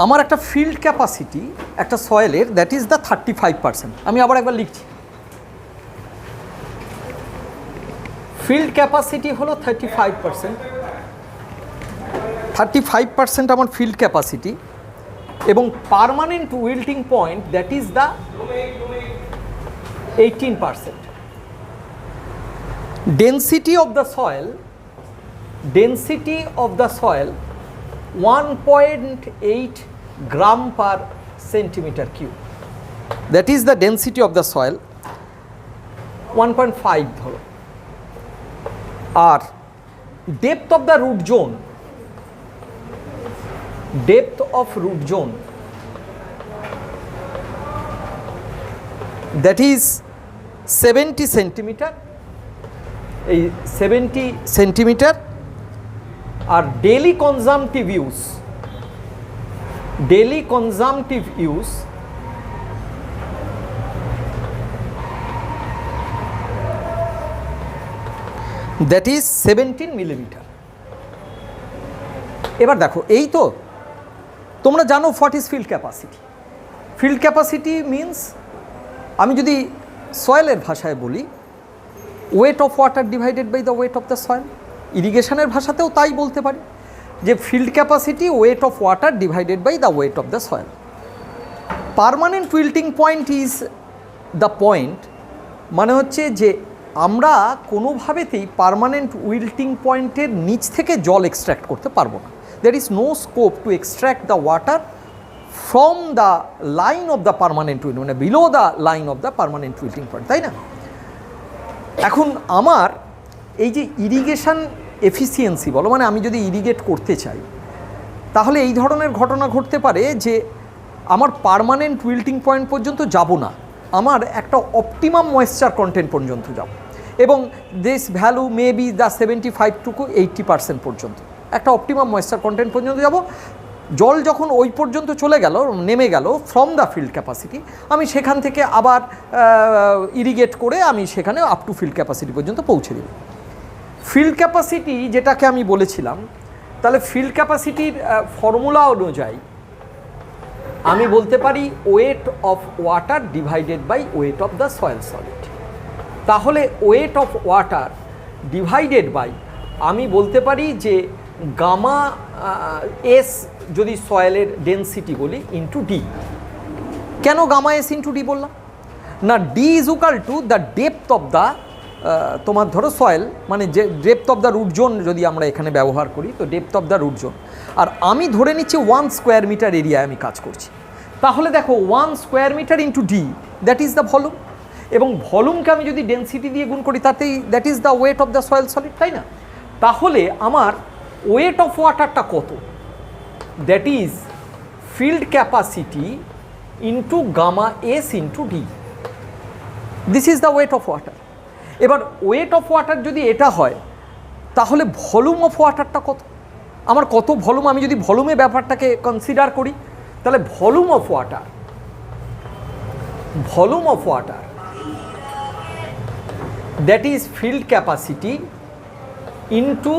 আমার একটা field capacity একটা সয়েলের দ্যাট ইজ দ্য 35%। আমি আবার একবার লিখছি, ফিল্ড ক্যাপাসিটি হলো 35%। 35% আমার ফিল্ড ক্যাপাসিটি এবং permanent wilting point that is the 18%। Density of the soil, density of the soil 1.8 gram per centimetre cube, that is the density of the soil. 1.5 ধরো। আর depth of the root zone, depth of root zone that is 70 centimeter, এই 70 centimetre. আর daily consumptive use, daily consumptive use that is 17 millimetre. এবার দেখো, এই তো তোমরা জানো what is field capacity. Field capacity means, আমি যদি সয়েলের ভাষায় বলি, weight of water divided by the weight of the soil. ইরিগেশনের ভাষাতেও তাই বলতে পারি যে field capacity weight of water divided by the weight of the soil. Permanent wilting point is the point, মানে হচ্ছে যে আমরা কোনোভাবেতেই পার্মানেন্ট উইল্টিং পয়েন্টের নিচ থেকে জল এক্সট্র্যাক্ট করতে পারবো না। There is no scope to extract the water from the line of the permanent wilting, মানে below the line of the permanent wilting point, তাই না? এখন আমার এই যে ইরিগেশন এফিসিয়েন্সি বলো, মানে আমি যদি ইরিগেট করতে চাই, তাহলে এই ধরনের ঘটনা ঘটতে পারে যে আমার পার্মানেন্ট উইল্টিং পয়েন্ট পর্যন্ত যাব না, আমার একটা অপটিমাম ময়েশ্চার কন্টেন্ট পর্যন্ত যাব, এবং this value may be the 75 to 80% পর্যন্ত, একটা অপটিমাম ময়েশ্চার কন্টেন্ট পর্যন্ত যাব। জল যখন ওই পর্যন্ত চলে গেল, নেমে গেল ফ্রম দ্য ফিল্ড ক্যাপাসিটি, আমি সেখান থেকে আবার ইরিগেট করে আমি সেখানে আপ টু ফিল্ড ক্যাপাসিটি পর্যন্ত পৌঁছে দেব। ফিল্ড ক্যাপাসিটি যেটাকে আমি বলেছিলাম, তাহলে ফিল্ড ক্যাপাসিটির ফর্মুলা অনুযায়ী আমি বলতে পারি weight of water divided by weight of the soil solid. তাহলে weight of water divided by, আমি বলতে পারি যে গামা এস যদি সয়েলের ডেন্সিটি বলি ইন্টু ডি। কেন গামা এস ইন্টু ডি বললাম না? D is equal to the depth of the তোমার ধরো সয়েল, মানে যে depth of the root zone যদি আমরা এখানে ব্যবহার করি, তো depth of the root zone. আর আমি ধরে নিচ্ছি 1 স্কোয়ার মিটার এরিয়ায় আমি কাজ করছি, তাহলে দেখো 1 square metre into d that is the volume, এবং ভলিউমকে আমি যদি ডেন্সিটি দিয়ে গুণ করি তাতেই that is the weight of the soil solid, তাই না? তাহলে আমার ওয়েট অফ ওয়াটারটা কত? That is field capacity into gamma S into d, this is the weight of water. এবার ওয়েট অফ ওয়াটার যদি এটা হয়, তাহলে ভলিউম অফ ওয়াটারটা কত? আমার কত ভলিউম, আমি যদি ভলিউমে ব্যাপারটাকে কনসিডার করি, তাহলে volume of water, volume of water that is field capacity into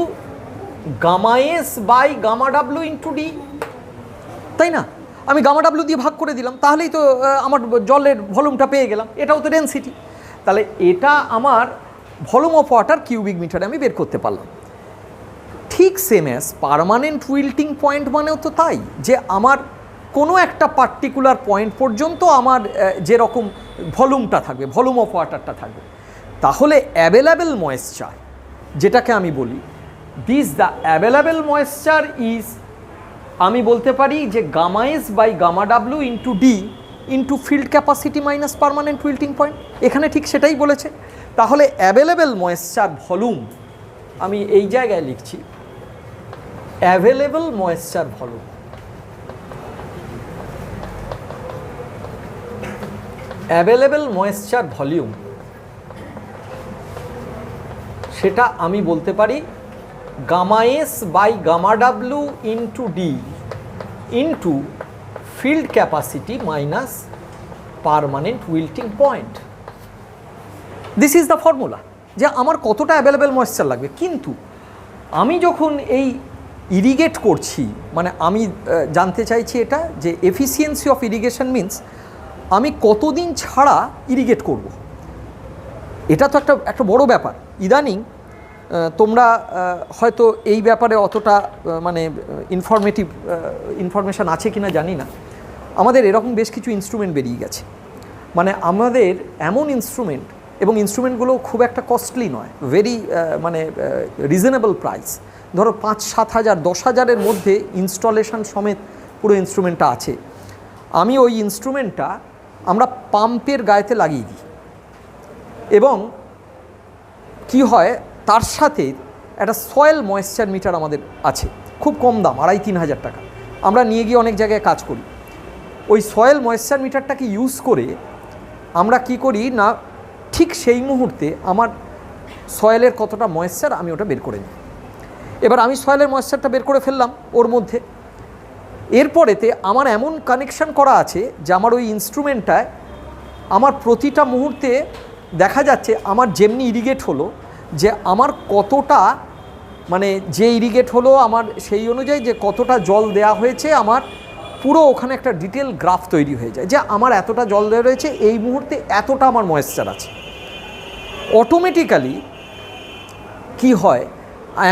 gamma S by gamma W into d, তাই না? আমি গামা ডাব্লিউ দিয়ে ভাগ করে দিলাম, তাহলেই তো আমার জলের ভলিউমটা পেয়ে গেলাম, এটাও তো ডেন্সিটি। তাহলে এটা আমার ভলিউম অফ ওয়াটার কিউবিক মিটারে আমি বের করতে পারলাম। ঠিক same as permanent wilting point মানেও তো তাই, যে আমার কোনো একটা পার্টিকুলার পয়েন্ট পর্যন্ত আমার যেরকম ভলিউমটা থাকবে, ভলিউম অফ ওয়াটারটা থাকবে। তাহলে অ্যাভেলেবেল ময়েশ্চার যেটাকে আমি বলি, this the available moisture is, আমি বলতে পারি যে gamma S by gamma W into d into field capacity minus permanent wilting point. এখানে ঠিক সেটাই বলেছে। তাহলে অ্যাভেলেবেল ময়েশ্চার ভলিউম আমি এই জায়গায় লিখছি, available moisture volume, available moisture volume, সেটা আমি বলতে পারি gamma S by gamma W into d into field capacity minus permanent wilting point. This is the formula, যে আমার কতটা অ্যাভেলেবেল ময়েশ্চার লাগবে। কিন্তু আমি যখন এই ইরিগেট করছি, মানে আমি জানতে চাইছি এটা যে এফিসিয়েন্সি অফ ইরিগেশন মিন্স আমি কতদিন ছাড়া ইরিগেট করব। এটা তো একটা বড় ব্যাপার। ইদানিং তোমরা হয়তো এই ব্যাপারে অতটা মানে ইনফরমেশান আছে কি না জানি না। আমাদের এরকম বেশ কিছু ইনস্ট্রুমেন্ট বেরিয়ে গেছে, মানে আমাদের এমন ইনস্ট্রুমেন্ট, এবং ইনস্ট্রুমেন্টগুলো খুব একটা কস্টলি নয়, ভেরি মানে রিজনেবল প্রাইস। ধরো 5-7 হাজার 10 হাজারের মধ্যে ইনস্টলেশন সমেত পুরো ইনস্ট্রুমেন্টটা আছে। আমি ওই ইনস্ট্রুমেন্টটা আমরা পাম্পের গায়েতে লাগিয়ে দিই, এবং কি হয় তার সাথে একটা সয়েল ময়েশ্চার মিটার আমাদের আছে, খুব কম দাম, 2,5-3 হাজার টাকা। আমরা নিয়ে গিয়ে অনেক জায়গায় কাজ করি। ওই সয়েল ময়েশ্চার মিটারটাকে ইউজ করে আমরা কি করি না, ঠিক সেই মুহূর্তে আমার সয়েলের কতটা ময়েশ্চার আমি ওটা বের করে নিই। এবার আমি সয়েলের ময়েশ্চারটা বের করে ফেললাম ওর মধ্যে। এরপরেতে আমার এমন কানেকশান করা আছে যে আমার ওই ইনস্ট্রুমেন্টটায় আমার প্রতিটা মুহূর্তে দেখা যাচ্ছে আমার যেমনি ইরিগেট হলো, যে আমার কতটা মানে যে ইরিগেট হলো আমার সেই অনুযায়ী যে কতটা জল দেয়া হয়েছে, আমার পুরো ওখানে একটা ডিটেল গ্রাফ তৈরি হয়ে যায় যে আমার এতটা জল দেওয়া রয়েছে, এই মুহূর্তে এতটা আমার ময়েশ্চার আছে। অটোমেটিক্যালি কি হয়,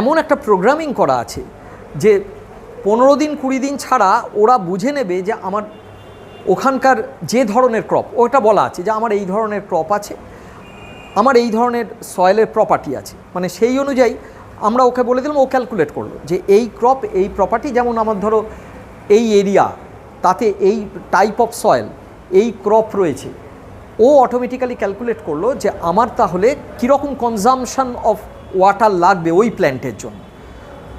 এমন একটা প্রোগ্রামিং করা আছে যে 15 দিন 20 দিন ছাড়া ওরা বুঝে নেবে যে আমার ওখানকার যে ধরনের ক্রপ, ওটা বলা আছে যে আমার এই ধরনের ক্রপ আছে, আমার এই ধরনের সয়েলের প্রপার্টি আছে, মানে সেই অনুযায়ী আমরা ওকে বলে দিলাম, ও ক্যালকুলেট করলো যে এই ক্রপ এই প্রপার্টি, যেমন আমার ধরো এই এরিয়া তাতে এই টাইপ অফ সয়েল এই ক্রপ রয়েছে, ও অটোমেটিক্যালি ক্যালকুলেট করলো যে আমার তাহলে কীরকম কনজামশন অফ ওয়াটার লাগবে ওই প্ল্যান্টের জন্য।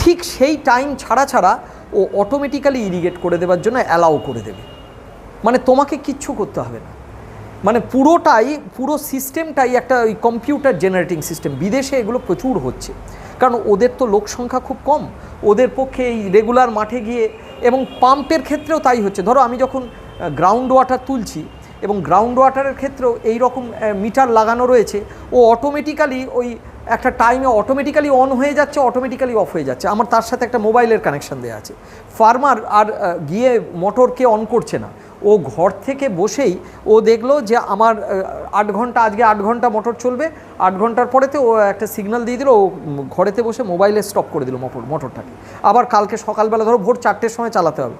ঠিক সেই টাইম ছাড়া ছাড়া ও অটোমেটিক্যালি ইরিগেট করে দেওয়ার জন্য অ্যালাউ করে দেবে, মানে তোমাকে কিচ্ছু করতে হবে না। মানে পুরো সিস্টেমটাই একটা ওই কম্পিউটার জেনারেটিং সিস্টেম। বিদেশে এগুলো প্রচুর হচ্ছে, কারণ ওদের তো লোক সংখ্যা খুব কম, ওদের পক্ষে এই রেগুলার মাঠে গিয়ে, এবং পাম্পের ক্ষেত্রেও তাই হচ্ছে। ধরো আমি যখন গ্রাউন্ড ওয়াটার তুলছি, এবং গ্রাউন্ড ওয়াটারের ক্ষেত্রেও এই রকম মিটার লাগানো রয়েছে, ও অটোমেটিক্যালি ওই একটা টাইমে অটোমেটিক্যালি অন হয়ে যাচ্ছে, অটোমেটিক্যালি অফ হয়ে যাচ্ছে। আমার তার সাথে একটা মোবাইলের কানেকশান দেওয়া আছে। ফার্মার আর গিয়ে মোটরকে অন করছে না, ও ঘর থেকে বসেই ও দেখলো যে আমার 8 ঘন্টা, আজকে 8 ঘন্টা মোটর চলবে, 8 ঘন্টার পরেতে ও একটা সিগন্যাল দিয়ে দিল, ও ঘরেতে বসে মোবাইলে স্টপ করে দিল মোটরটাকে। আবার কালকে সকালবেলা ধরো ভোর 4টের সময় চালাতে হবে।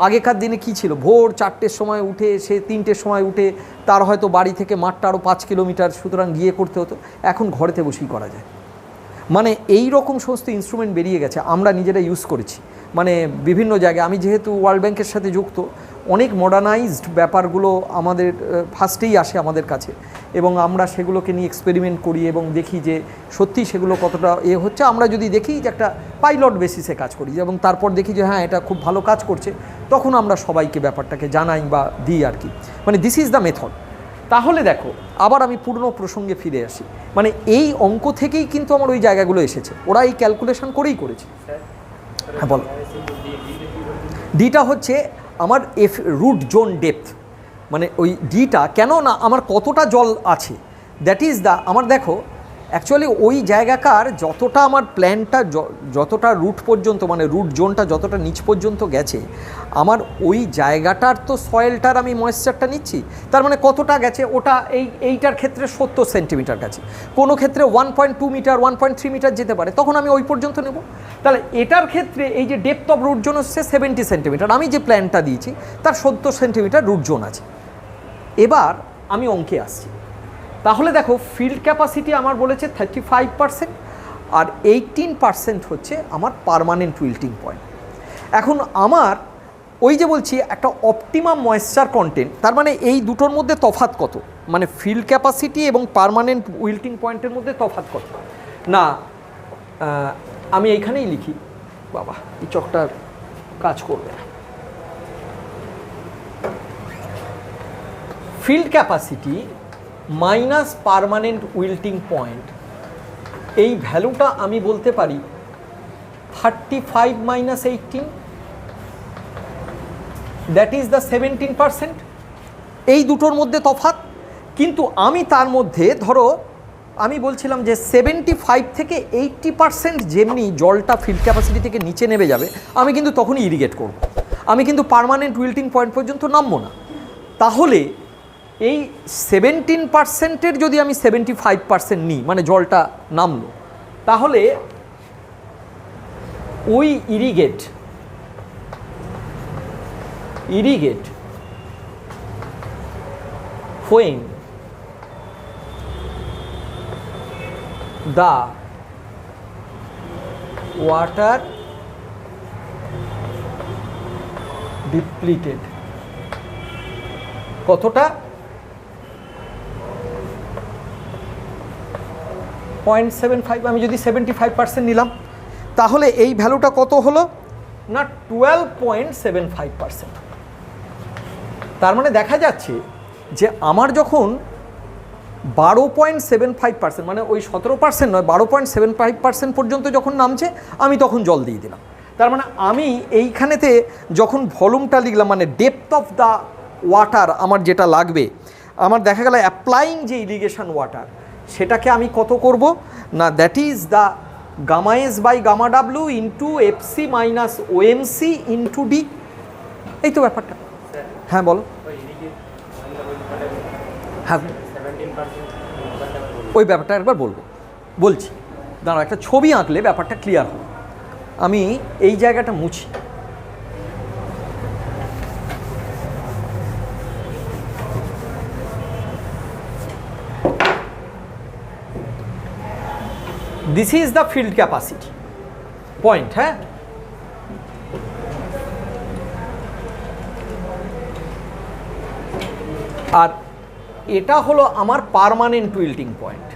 আগেকার দিনে কি ছিল, ভোর 4টের সময় উঠে, সে 3টের সময় উঠে, তার হয়তো বাড়ি থেকে মাঠটা আরও 5 কিলোমিটার, সুতরাং গিয়ে করতে হতো। এখন ঘরেতে বসেই করা যায়। মানে এই রকম সমস্ত ইনস্ট্রুমেন্ট বেরিয়ে গেছে, আমরা নিজেরা ইউজ করেছি। মানে বিভিন্ন জায়গায়, আমি যেহেতু ওয়ার্ল্ড ব্যাংকের সাথে যুক্ত, অনেক মডার্নাইজড ব্যাপারগুলো আমাদের ফার্স্টেই আসে আমাদের কাছে, এবং আমরা সেগুলোকে নিয়ে এক্সপেরিমেন্ট করি এবং দেখি যে সত্যি সেগুলো কতটা হচ্ছে। আমরা যদি দেখি যে একটা পাইলট বেসিসে কাজ করি, এবং তারপর দেখি যে হ্যাঁ এটা খুব ভালো কাজ করছে, তখন আমরা সবাইকে ব্যাপারটাকে জানাই বা দিই আর কি। মানে দিস ইজ দ্য মেথড। তাহলে দেখো, আবার আমি পুরনো প্রসঙ্গে ফিরে আসি। মানে এই অঙ্ক থেকেই কিন্তু আমার ওই জায়গাগুলো এসেছে, ওরা এই ক্যালকুলেশন করেই করেছে। হ্যাঁ বলো। ডিটা হচ্ছে আমার রুট জোন ডেপথ, মানে ওই ডিটা কেন না আমার কতটা জল আছে, দ্যাট ইজ দ্য, আমার দেখো অ্যাকচুয়ালি ওই জায়গাকার যতটা আমার প্ল্যান্টটা যতটা রুট পর্যন্ত, মানে রুট জোনটা যতটা নিচ পর্যন্ত গেছে, আমার ওই জায়গাটার তো সয়েলটার আমি ময়েশ্চারটা নিচ্ছি, তার মানে কতটা গেছে, ওটা এইটার ক্ষেত্রে 70 সেন্টিমিটার গেছে, কোনো ক্ষেত্রে 1.2 মিটার 1.3 মিটার যেতে পারে, তখন আমি ওই পর্যন্ত নেব। তাহলে এটার ক্ষেত্রে এই যে ডেপথ অফ রুট জোন হচ্ছে 70 সেন্টিমিটার, আমি যে প্ল্যান্টটা দিয়েছি তার 70 সেন্টিমিটার রুট জোন আছে। এবার আমি অঙ্কে আসছি। তাহলে দেখো, ফিল্ড ক্যাপাসিটি আমার বলেছে 35%, আর 18% হচ্ছে আমার পার্মানেন্ট উইল্টিং পয়েন্ট। এখন আমার ওই যে বলছি একটা অপটিমাম ময়েশ্চার কন্টেন্ট, তার মানে এই দুটোর মধ্যে তফাৎ কত, মানে ফিল্ড ক্যাপাসিটি এবং পার্মানেন্ট উইল্টিং পয়েন্টের মধ্যে তফাৎ কত না, আমি এইখানেই লিখি। বাবা, এই চকটা কাজ করবে না। Field capacity minus permanent wilting point, এই ভ্যালুটা আমি বলতে পারি 35 মাইনাস 18, দ্যাট ইজ দ্য 17%। এই দুটোর মধ্যে তফাৎ, কিন্তু আমি তার মধ্যে ধরো আমি বলছিলাম যে 75 থেকে 80% যেমনি জলটা ফিল্ড ক্যাপাসিটি থেকে নিচে নেমে যাবে আমি কিন্তু তখনই ইরিগেট করব। আমি কিন্তু পার্মানেন্ট উইল্টিং পয়েন্ট পর্যন্ত নামবো না। তাহলে এই 17%-এর যদি আমি 75% নিই, মানে জলটা নামলো, তাহলে ওই irrigate when the water depleted, কতটা? 0.75। আমি যদি 75% নিলাম তাহলে এই ভ্যালুটা কত হলো না 12.75%। তার মানে দেখা যাচ্ছে যে আমার যখন 12.75%, মানে ওই 17% নয়, 12.75% পর্যন্ত যখন নামছে আমি তখন জল দিয়ে দিলাম। তার মানে আমি এইখানেতে যখন ভলিউমটা লিখলাম, মানে ডেপথ অফ দ্য ওয়াটার আমার যেটা লাগবে, আমার দেখা গেল অ্যাপ্লাইং যে ইরিগেশন ওয়াটার, সেটাকে আমি কত করব না that is the gamma S by gamma W into FC minus OMC into D. এই তো ব্যাপারটা। হ্যাঁ বলো। হ্যাঁ ওই ব্যাপারটা একবার বলছি, দাঁড়াও একটা ছবি আঁকলে ব্যাপারটা ক্লিয়ার হবে। আমি এই জায়গাটা মুছি। This is the field capacity point. হ্যাঁ, আর এটা হলো আমার পার্মানেন্ট উইল্টিং পয়েন্ট।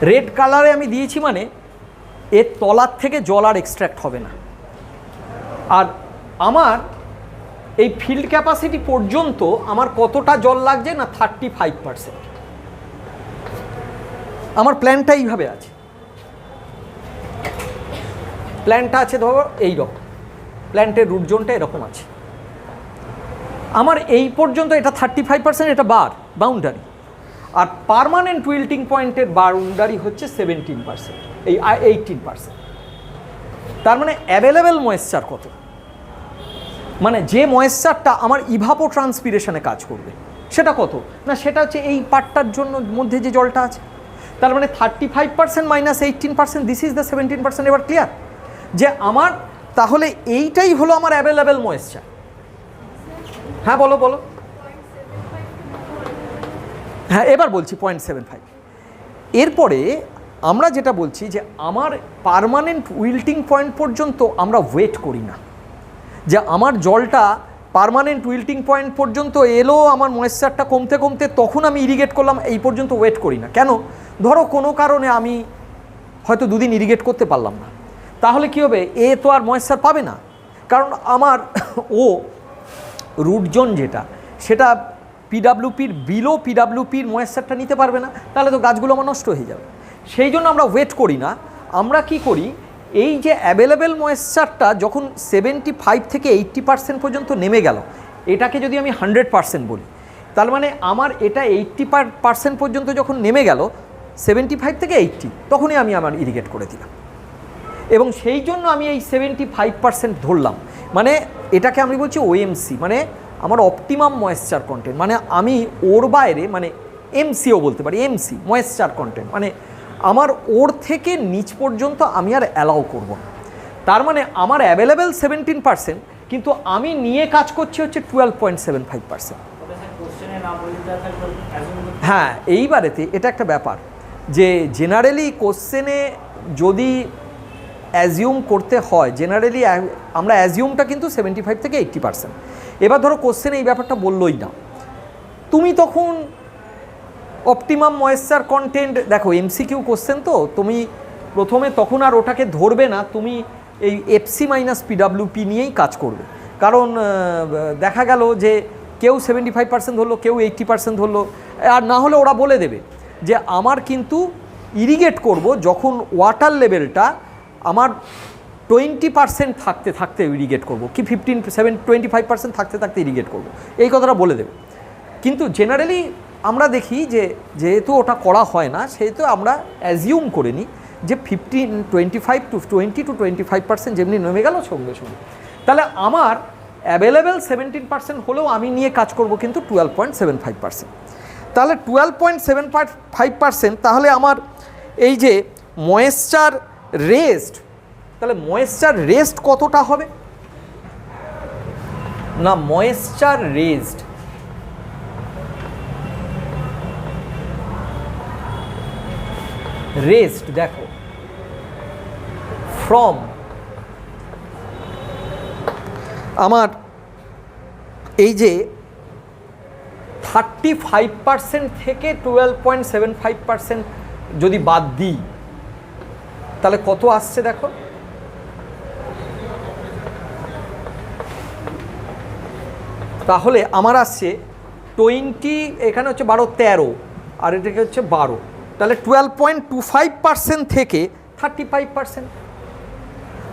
রেড কালারে আমি দিয়েছি মানে এর তলার থেকে জল আর এক্সট্র্যাক্ট হবে না। আর আমার এই ফিল্ড ক্যাপাসিটি পর্যন্ত আমার কতটা জল লাগছে না 35%। আমার প্ল্যানটা এইভাবে আছে, প্ল্যানটা আছে ধরো এইরকম, প্ল্যান্টের রুট জোনটা এরকম আছে। আমার এই পর্যন্ত এটা 35%, এটা বাউন্ডারি। আর পার্মানেন্ট উইল্টিং পয়েন্টের বাউন্ডারি হচ্ছে 17%, এই 18%। তার মানে অ্যাভেলেবেল ময়েশ্চার কত, মানে যে ময়েশ্চারটা আমার ইভাপো ট্রান্সপিরেশনে কাজ করবে সেটা কত না, সেটা হচ্ছে এই পার্টটার জন্য মধ্যে যে জলটা আছে। তার মানে 35% মাইনাস 18%, দিস ইজ দ্য 17%। এবার ক্লিয়ার যে আমার তাহলে এইটাই হলো আমার অ্যাভেলেবেল ময়েশ্চার। হ্যাঁ বলো। হ্যাঁ এবার বলছি 0.75। এরপরে আমরা যেটা বলছি যে আমার পার্মানেন্ট উইল্টিং পয়েন্ট পর্যন্ত আমরা ওয়েট করি না, যে আমার জলটা পার্মানেন্ট উইল্টিং পয়েন্ট পর্যন্ত এলো, আমার ময়েশ্চারটা কমতে কমতে তখন আমি ইরিগেট করলাম, এই পর্যন্ত ওয়েট করি না। কেন? ধরো কোনো কারণে আমি হয়তো দুদিন ইরিগেট করতে পারলাম না, তাহলে কি হবে? এ তো আর ময়েশ্চার পাবে না, কারণ আমার ও রুট জোন যেটা সেটা পিডাব্লিউপির বিলো পিডাব্লিউপির ময়েশ্চারটা নিতে পারবে না, তাহলে তো গাছগুলো আমার নষ্ট হয়ে যাবে। সেই জন্য আমরা ওয়েট করি না, আমরা কি করি, এই যে অ্যাভেলেবেল ময়েশ্চারটা যখন 75 থেকে 80% পর্যন্ত নেমে গেল, এটাকে যদি আমি 100% বলি, তার মানে আমার এটা 80% পর্যন্ত যখন নেমে গেল 75 থেকে 80, তখনই আমি আমার ইরিগেট করে দিলাম। এবং সেই জন্য আমি এই 75% ধরলাম, মানে এটাকে আমি বলছি ওএমসি, মানে আমার অপটিমাম ময়েশ্চার কন্টেন্ট, মানে আমি ওর বাইরে, মানে এমসিও বলতে পারি, এমসি ময়েশ্চার কন্টেন্ট, মানে আমার ওর থেকে নিচ পর্যন্ত আমি আর অ্যালাউ করব না। তার মানে আমার অ্যাভেলেবেল 17%, কিন্তু আমি নিয়ে কাজ করছি হচ্ছে 12.75%। হ্যাঁ, এইবারেতে এটা একটা ব্যাপার যে জেনারেলি কোশ্চেনে যদি অ্যাজিউম করতে হয়, জেনারেলি আমরা অ্যাজিউমটা কিন্তু 75 থেকে 80%। এবার ধরো কোশ্চেনে এই ব্যাপারটা বললোই না, তুমি তখন অপটিমাম ময়েশ্চার কন্টেন্ট, দেখো এমসিকিউ কোশ্চেন তো, তুমি প্রথমে তখন আর ওটাকে ধরবে না, তুমি এই এফসি মাইনাস পিডাব্লিউপি নিয়েই কাজ করবে। কারণ দেখা গেল যে কেউ 75% ধরলো, কেউ 80% ধরলো, আর না হলে ওরা বলে দেবে যে আমার কিন্তু ইরিগেট করব যখন ওয়াটার লেভেলটা আমার 20% থাকতে থাকতে ইরিগেট করব, কি 25% থাকতে থাকতে ইরিগেট করব, এই কথাটা বলে দেবে। কিন্তু জেনারেলি আমরা দেখি যে যেহেতু ওটা করা হয় না সেহেতু আমরা অ্যাজিউম করে নিই যে 25 to 25% যেমনি নেমে গেল সঙ্গে সঙ্গে, তাহলে আমার অ্যাভেলেবেল 17% হলেও আমি নিয়ে কাজ করব কিন্তু 12.75%। তাহলে 12.75%, তাহলে আমার এই যে ময়েশ্চার রেস্ট, তাহলে ময়েশ্চার রেস্ট কতটা হবে না, ময়েশ্চার রেস্ট দেখো ফ্রম আমার এই যে 35% থেকে 12.75% যদি বাদ দিই তাহলে কত আসছে দেখো, তাহলে আমার আসছে 20, এখানে হচ্ছে 12 13 আর এটাকে হচ্ছে 12, তাহলে 12.25% থেকে 35%,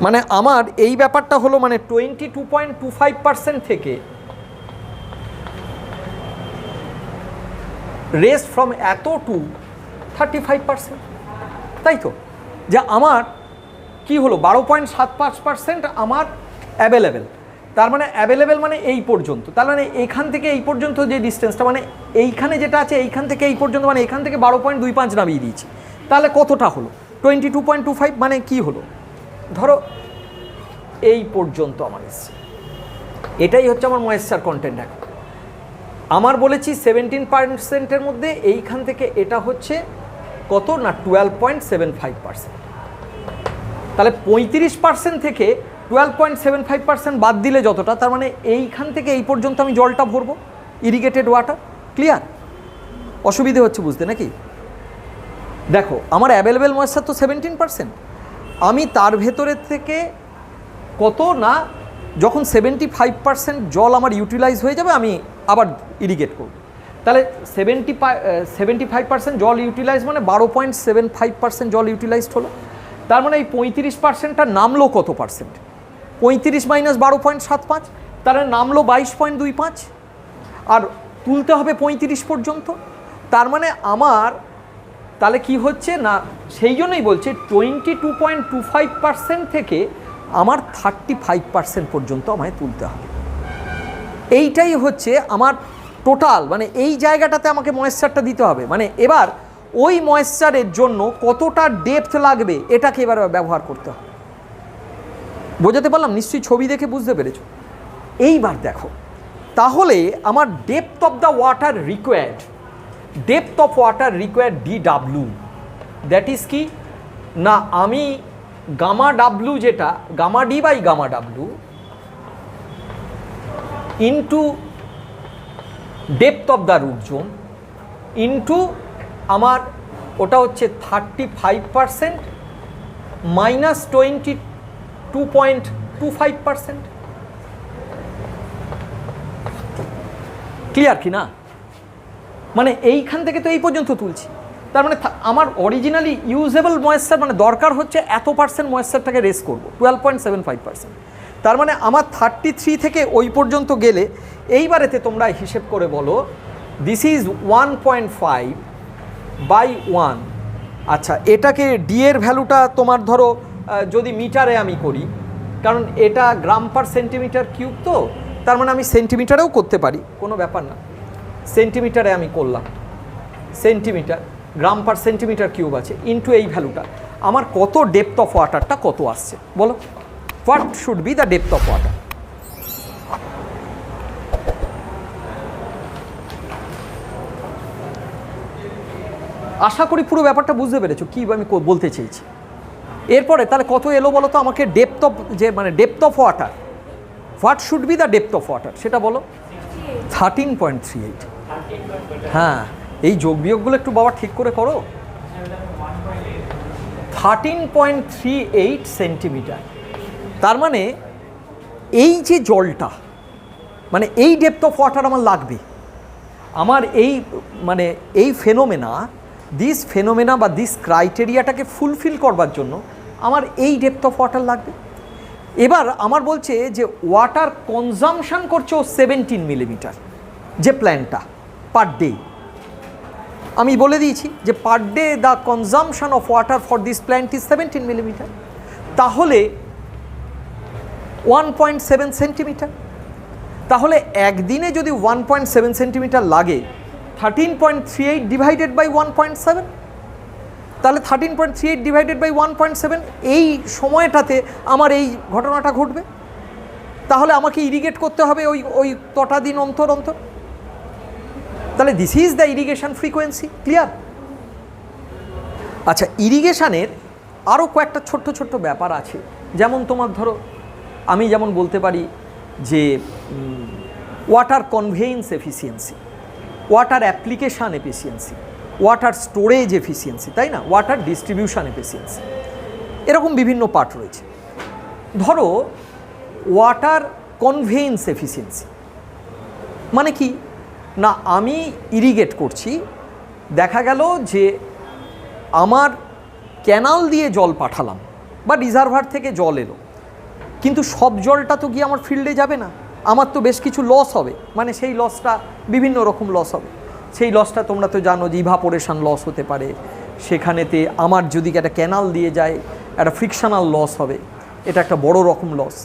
মানে আমার এই ব্যাপারটা হলো মানে 22.25% থেকে রেস ফ্রম এত টু 35%, তাই তো, যা আমার কি হলো 12.75% আমার অ্যাভেলেবেল, তার মানে অ্যাভেলেবেল মানে এই পর্যন্ত, তার মানে এইখান থেকে এই পর্যন্ত যে ডিস্টেন্সটা মানে এইখানে যেটা আছে এইখান থেকে এই পর্যন্ত মানে এখান থেকে 12.25 নামিয়ে দিয়েছি, তাহলে কতটা হলো 22.25, মানে কি হলো ধরো এই পর্যন্ত আমার এসছে, এটাই হচ্ছে আমার ময়েশ্চার কন্টেন্ট। এখন আমার বলেছি 17%-এর মধ্যে এইখান থেকে এটা হচ্ছে কত না 12.75%, তাহলে 35% থেকে 12.75% বাদ দিলে যতটা, তার মানে এইখান থেকে এই পর্যন্ত আমি জলটা ভরবো ইরিগেটেড ওয়াটার। ক্লিয়ার? অসুবিধে হচ্ছে বুঝতে নাকি? দেখো আমার অ্যাভেলেবেল ময়েশ্চার তো 17%, আমি তার ভেতরের থেকে কত না যখন 75% জল আমার ইউটিলাইজ হয়ে যাবে আমি আবার ইরিগেট করব, তাহলে 75% জল ইউটিলাইজ মানে 12.75% জল ইউটিলাইজড হলো, তার মানে এই 35%টা নামলো কত পার্সেন্ট, 35 মাইনাস 12.75, তাহলে নামলো 22.25, আর তুলতে হবে 35 পর্যন্ত, তার মানে আমার তাহলে কি হচ্ছে না, সেই জন্যই বলছে 22.25% থেকে আমার 35% পর্যন্ত আমায় তুলতে হবে। এইটাই হচ্ছে আমার টোটাল, মানে এই জায়গাটাতে আমাকে ময়েশ্চারটা দিতে হবে, মানে এবার ওই ময়েশ্চারের জন্য কতটা ডেপথ লাগবে এটাকে এবার ব্যবহার করতে হবে। বোঝাতে পারলাম? নিশ্চয়ই ছবি দেখে বুঝতে পেরেছো। এইবার দেখো তাহলে আমার depth of the water required, depth of water required DW, that is কি না, আমি গামা ডাব্লু যেটা গামা ডি বাই গামা ডাব্লু into depth of the root zone into আমার ওটা হচ্ছে 35% মাইনাস 22.25%। ক্লিয়ার কি না? মানে এইখান থেকে তো এই পর্যন্ত তুলছি, তার মানে আমার অরিজিনালি ইউজেবল ময়েশ্চার মানে দরকার হচ্ছে এত পার্সেন্ট ময়েশ্চারটাকে রেস করবো 12.75%, তার মানে আমার 33 থেকে ওই পর্যন্ত গেলে এইবারেতে তোমরা হিসেব করে বলো দিস ইজ 1.5 বাই 1। আচ্ছা এটাকে ডি এর ভ্যালুটা তোমার ধরো যদি মিটারে আমি করি, কারণ এটা গ্রাম পার সেন্টিমিটার কিউব, তো তার মানে আমি সেন্টিমিটারেও করতে পারি, কোনো ব্যাপার না, সেন্টিমিটারে আমি করলাম, সেন্টিমিটার গ্রাম পার সেন্টিমিটার কিউব আছে ইন্টু এই ভ্যালুটা, আমার কত ডেপথ অফ ওয়াটারটা কত আসছে বলো, what should be the depth of water. আশা করি পুরো ব্যাপারটা বুঝতে পেরেছো কি আমি বলতে চেয়েছি। এরপরে তাহলে কত এলো বলো তো আমাকে, ডেপথ অফ যে মানে depth of water, what should be the depth of water সেটা বলো। 13.38। হ্যাঁ এই যোগ বিয়োগগুলো একটু বাবা ঠিক করে করো। 13.38 সেন্টিমিটার, তার মানে এই যে জলটা মানে এই ডেপথ অফ ওয়াটার আমার লাগবে, আমার এই মানে এই ফেনোমেনা বা দিস ক্রাইটেরিয়াটাকে ফুলফিল করবার জন্য আমার এই ডেপথ অফ ওয়াটার লাগবে। এবার আমার বলছে যে ওয়াটার কনজামশান করছে ও 17 মিলিমিটার যে প্ল্যান্টটা পার ডে, আমি বলে দিয়েছি যে per day the consumption of water for this plant is 17 millimetre, তাহলে 1.7 সেন্টিমিটার। তাহলে একদিনে যদি 1.7 সেন্টিমিটার লাগে, 13.38 ডিভাইডেড বাই 1.7, তাহলে 13.38 ডিভাইডেড বাই 1.7, এই সময়টাতে আমার এই ঘটনাটা ঘটবে। তাহলে আমাকে ইরিগেট করতে হবে ওই কটা দিন অন্তর অন্তর। তাহলে this is the irrigation frequency. Clear? আচ্ছা, ইরিগেশনের আরও কয়েকটা ছোট্ট ছোট্ট ব্যাপার আছে। যেমন তোমার ধরো, আমি যেমন বলতে পারি যে water conveyance efficiency, water application efficiency, water storage efficiency, তাই না, ওয়াটার ডিস্ট্রিবিউশন এফিসিয়েন্সি, এরকম বিভিন্ন পার্ট রয়েছে। ধরো ওয়াটার কনভেয়েন্স এফিসিয়েন্সি মানে কি না, আমি ইরিগেট করছি, দেখা গেল যে আমার ক্যানাল দিয়ে জল পাঠালাম বা রিজার্ভার থেকে জল এলো, কিন্তু সব জলটা তো গিয়ে আমার ফিল্ডে যাবে না, আমার তো বেশ কিছু লস হবে। মানে সেই লসটা বিভিন্ন রকম লস হবে। সেই লসটা তোমরা তো জানো যে ইভাপোরেশন লস হতে পারে, সেখানেতে আমার যদি একটা ক্যানাল দিয়ে যায় একটা ফ্রিকশনাল লস হবে, এটা একটা বড় রকম লস,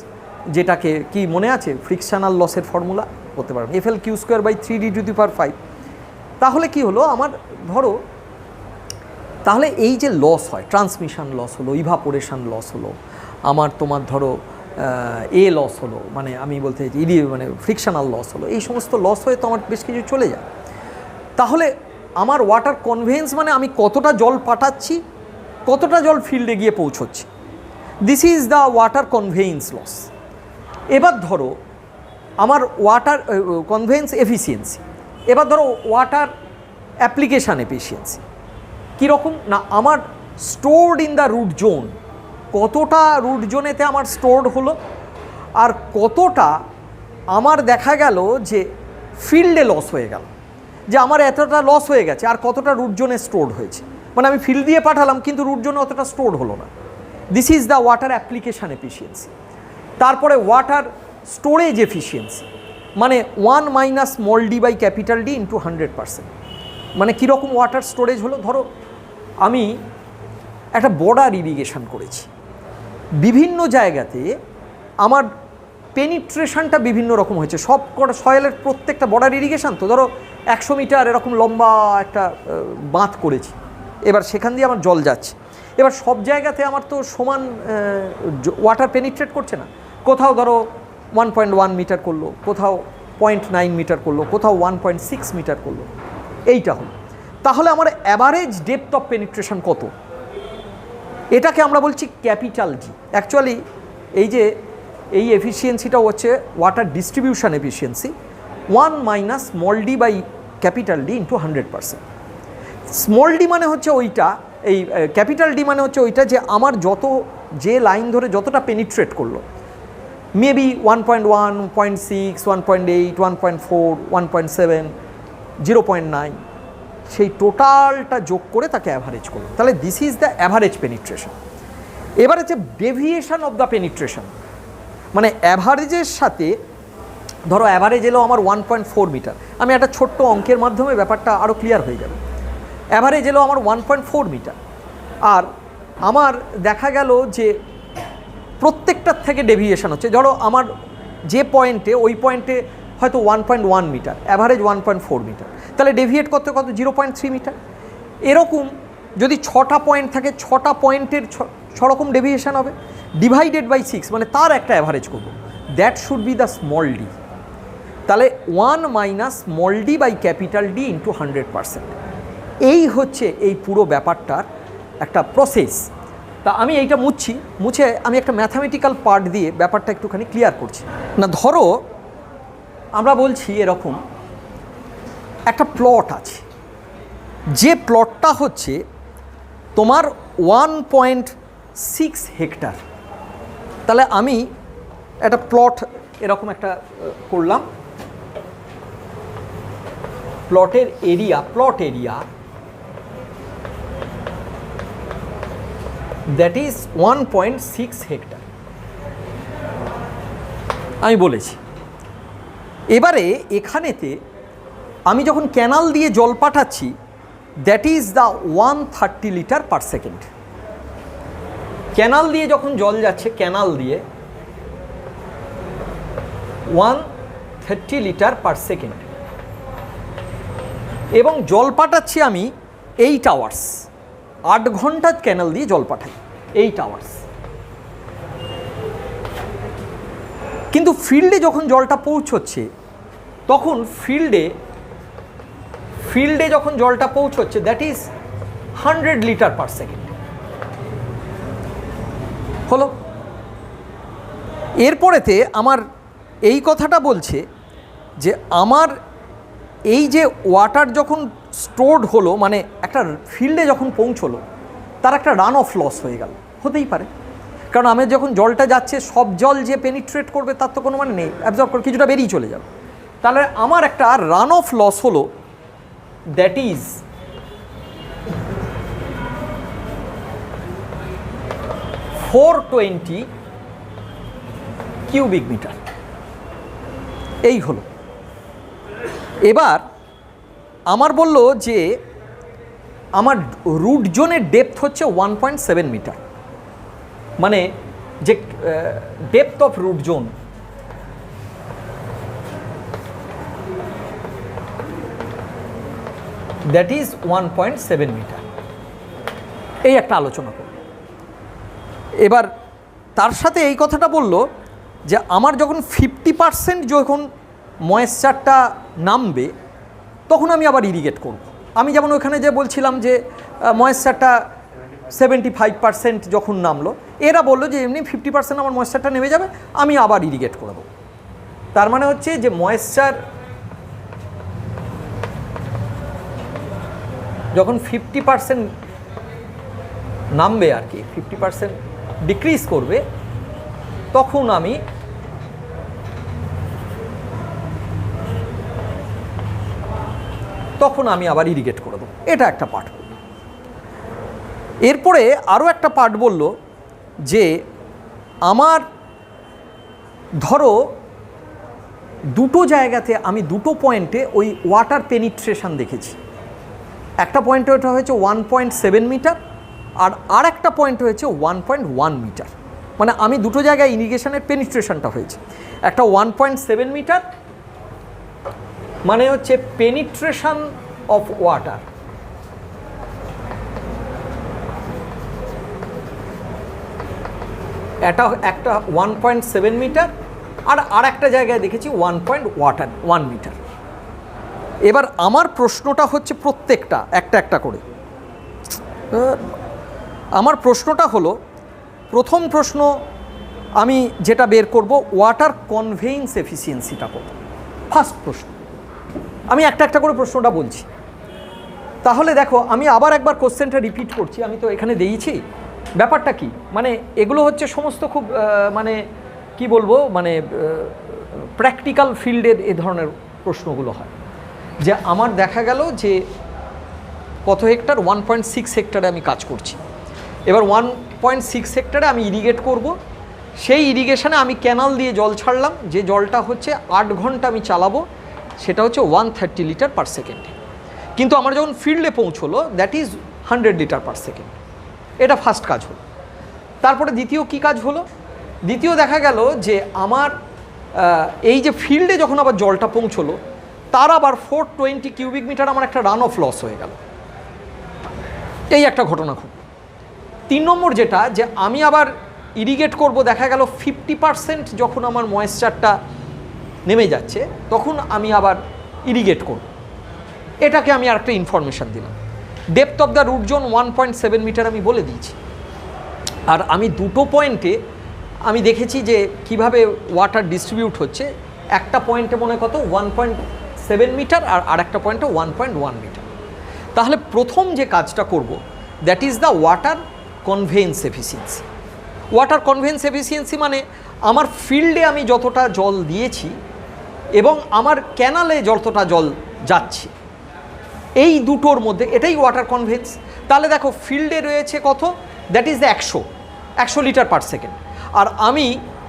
যেটাকে কি মনে আছে ফ্রিকশনাল লসের ফর্মুলা করতে পারবেন FL/3D⁵। তাহলে কি হলো আমার, ধরো তাহলে এই যে লস হয়, ট্রান্সমিশন লস হলো, ইভাপোরেশন লস হলো, আমার তোমার ধরো লস হলো, মানে আমি বলতে চাইছি মানে ফ্রিকশনাল লস হলো, এই সমস্ত লস হয়ে তো আমার বেশ কিছু চলে যায়। তাহলে আমার ওয়াটার কনভেয়েন্স মানে আমি কতটা জল পাঠাচ্ছি, কতটা জল ফিল্ডে গিয়ে পৌঁছচ্ছে, this is the water conveyance loss. এবার ধরো আমার ওয়াটার কনভেয়েন্স এফিসিয়েন্সি, এবার ধরো ওয়াটার অ্যাপ্লিকেশান এফিসিয়েন্সি কীরকম না, আমার stored in the root zone, কতটা রুট জোনেতে আমার স্টোরড হলো, আর কতটা আমার দেখা গেল যে ফিল্ডে লস হয়ে গেল, যে আমার এতটা লস হয়ে গেছে, আর কতটা রুট জোনে স্টোরড হয়েছে, মানে আমি ফিল্ড দিয়ে পাঠালাম কিন্তু রুট জোনে অতটা স্টোরড হলো না। This is the water application efficiency. তারপরে ওয়াটার স্টোরেজ এফিসিয়েন্সি মানে 1 - small d by capital D × 100%। মানে কীরকম ওয়াটার স্টোরেজ হলো, ধরো আমি একটা বর্ডার ইরিগেশন করেছি, বিভিন্ন জায়গাতে আমার পেনিট্রেশনটা বিভিন্ন রকম হয়েছে, সব কটা সয়েলের প্রত্যেকটা বর্ডার ইরিগেশন, তো ধরো 100 মিটার এরকম লম্বা একটা বাঁধ করেছি, এবার সেখান দিয়ে আমার জল যাচ্ছে, এবার সব জায়গাতে আমার তো সমান ওয়াটার পেনিট্রেট করছে না, কোথাও ধরো 1.1 মিটার করলো, কোথাও 0.9 মিটার করলো, কোথাও 1.6 মিটার করলো, এইটা হলো। তাহলে আমার অ্যাভারেজ ডেপথ অফ পেনিট্রেশন কত, এটাকে আমরা বলছি ক্যাপিটাল ডি। অ্যাকচুয়ালি এই এফিসিয়েন্সিটা হচ্ছে water distribution efficiency 1 - small d by capital D × 100%। Small d মানে হচ্ছে ওইটা, এই ক্যাপিটাল ডি মানে হচ্ছে ওইটা যে আমার যে লাইন ধরে যতটা পেনিট্রেট করলো, মেবি 1.1, 0.6, 1.8, 1.4, 1.7, 0.9, সেই টোটালটা যোগ করে তাকে অ্যাভারেজ করলো, তাহলে this is the average penetration. এবার হচ্ছে ডেভিয়েশন অফ দ্য পেনিট্রেশন, মানে অ্যাভারেজের সাথে ধরো অ্যাভারেজ এলো আমার 1.4 মিটার, আমি একটা ছোট্ট অঙ্কের মাধ্যমে ব্যাপারটা আরও ক্লিয়ার হয়ে যাবে। অ্যাভারেজ এলো আমার 1.4 মিটার, আর আমার দেখা গেল যে প্রত্যেকটার থেকে ডেভিয়েশন হচ্ছে, ধরো আমার যে পয়েন্টে, ওই পয়েন্টে হয়তো 1.1 মিটার, অ্যাভারেজ 1.4 মিটার, তাহলে ডেভিয়েট করতে কত 0.3 মিটার। এরকম যদি 6টা পয়েন্ট থাকে, 6টা পয়েন্টের 6 রকম ডেভিয়েশন হবে, ডিভাইডেড বাই 6, মানে তার একটা অ্যাভারেজ করবো, that should be the small d. তাহলে 1 - small d by capital D × 100%। এই হচ্ছে এই পুরো ব্যাপারটার একটা প্রসেস। তা আমি এইটা মুছে আমি একটা ম্যাথামেটিক্যাল পার্ট দিয়ে ব্যাপারটা একটুখানি ক্লিয়ার করছি। না ধরো আমরা বলছি এরকম একটা প্লট আছে, যে প্লটটা হচ্ছে তোমার 1.6 হেক্টর। তাহলে আমি একটা প্লট এরকম একটা করলাম, plot area that is 1.6 hectare আমি বলেছি। এবারে এখানেতে আমি যখন ক্যানাল দিয়ে জল পাঠাচ্ছি, that is the 130 litre per second. Canal দিয়ে যখন জল যাচ্ছে, ক্যানাল দিয়ে 130 লিটার পার সেকেন্ড, এবং জল পাঠাচ্ছি আমি 8 আওয়ার্স, 8 ঘন্টা ক্যানাল দিয়ে জল পাঠাই, 8 আওয়ার্স। কিন্তু ফিল্ডে যখন জলটা পৌঁছচ্ছে, তখন ফিল্ডে যখন জলটা পৌঁছচ্ছে, that is 100 litre per second. হলো। এরপরেতে আমার এই কথাটা বলছে যে আমার এই যে ওয়াটার যখন স্টোরড হলো, মানে একটা ফিল্ডে যখন পৌঁছলো, তার একটা রান অফ লস হয়ে গেল। হতেই পারে, কারণ আমি যখন জলটা যাচ্ছে সব জল যে পেনিট্রেট করবে তার তো কোনো মানে নেই, অ্যাবজর্ব করে কিছুটা বেরিয়ে চলে যাবে। তাহলে আমার একটা রান অফ লস হলো, দ্যাট ইজ 420 কিউবিক মিটার। এই হলো। এবার আমার বলল যে আমার রুট জোনের ডেপথ হচ্ছে 1.7 মিটার, মানে যে depth of root zone, that is 1.7 metre. এই একটা আলোচনা করব। এবার তার সাথে এই কথাটা বলল যে আমার যখন 50% যখন ময়েশ্চারটা নামবে, তখন আমি আবার ইরিগেট করব। আমি যেমন ওখানে যে বলছিলাম যে ময়েশ্চারটা 75% যখন নামলো, এরা বললো যে এমনি 50% আমার ময়েশ্চারটা নেমে যাবে, আমি আবার ইরিগেট করে দেবো। তার মানে হচ্ছে যে ময়েশ্চার যখন 50% নামবে, আর কি 50% ডিক্রিজ করবে, তখন আমি আবার ইরিগেট করে দেবো। এটা একটা পার্ট। এরপরে আরও একটা পার্ট বলল যে আমার ধরো দুটো জায়গাতে আমি দুটো পয়েন্টে ওই ওয়াটার পেনিট্রেশন দেখেছি। একটা পয়েন্টে ওটা হয়েছে 1.7 মিটার, আর একটা পয়েন্ট হয়েছে 1.1 মিটার। মানে আমি দুটো জায়গায় ইরিগেশনের পেনিট্রেশনটা হয়েছে। একটা 1.7 মিটার মানে হচ্ছে পেনিট্রেশন অফ ওয়াটার, এটা একটা 1.7 মিটার, আর একটা জায়গায় দেখেছি 1 মিটার। এবার আমার প্রশ্নটা হচ্ছে প্রত্যেকটা একটা করে। আমার প্রশ্নটা হলো, প্রথম প্রশ্ন আমি যেটা বের করব, ওয়াটার কনভেইন্স এফিসিয়েন্সিটা কত। ফার্স্ট প্রশ্ন। আমি একটা করে প্রশ্নটা বলছি। তাহলে দেখো, আমি আবার একবার কোশ্চেনটা রিপিট করছি, আমি তো এখানে দিয়েছি। ব্যাপারটা কি, মানে এগুলো হচ্ছে সমস্ত খুব মানে কি বলবো, মানে প্র্যাকটিক্যাল ফিল্ডের এ ধরনের প্রশ্নগুলো হয়। যে আমার দেখা গেল যে কত হেক্টর, 1.6 হেক্টরে আমি কাজ করছি। এবার 1.6 হেক্টরে আমি ইরিগেট করব। সেই ইরিগেশনে আমি ক্যানাল দিয়ে জল ছাড়লাম, যে জলটা হচ্ছে 8 ঘন্টা আমি চালাবো, সেটা হচ্ছে 130 লিটার পার সেকেন্ডে। কিন্তু আমার যখন ফিল্ডে পৌঁছলো, that is 100 litre per second. এটা ফার্স্ট কাজ হলো। তারপরে দ্বিতীয় কি কাজ হলো? দ্বিতীয় দেখা গেল যে আমার এই যে ফিল্ডে যখন আবার জলটা পৌঁছলো, তার আবার 420 কিউবিক মিটার আমার একটা রান অফ লস হয়ে গেল। এই একটা ঘটনা খুব। 3 নম্বর যেটা, যে আমি আবার ইরিগেট করব, দেখা গেল 50% যখন আমার ময়েশ্চারটা নেমে যাচ্ছে, তখন আমি আবার ইরিগেট করব। এটাকে আমি আরেকটা ইনফরমেশান দিলাম। Depth of the root zone 1.7 metre আমি বলে দিয়েছি। আর আমি দুটো পয়েন্টে আমি দেখেছি যে কিভাবে ওয়াটার ডিস্ট্রিবিউট হচ্ছে। একটা পয়েন্টে মনে কত 1.7 মিটার, আর একটা পয়েন্টে 1.1 মিটার। তাহলে প্রথম যে কাজটা করব, that is the water conveyance efficiency. Water conveyance efficiency মানে আমার ফিল্ডে আমি যতটা জল দিয়েছি এবং আমার ক্যানালে যতটা জল যাচ্ছে, এই দুটোর মধ্যে, এটাই ওয়াটার কনভেয়েন্স। তাহলে দেখো, ফিল্ডে রয়েছে কত, that is 100 litre per second, আর আমি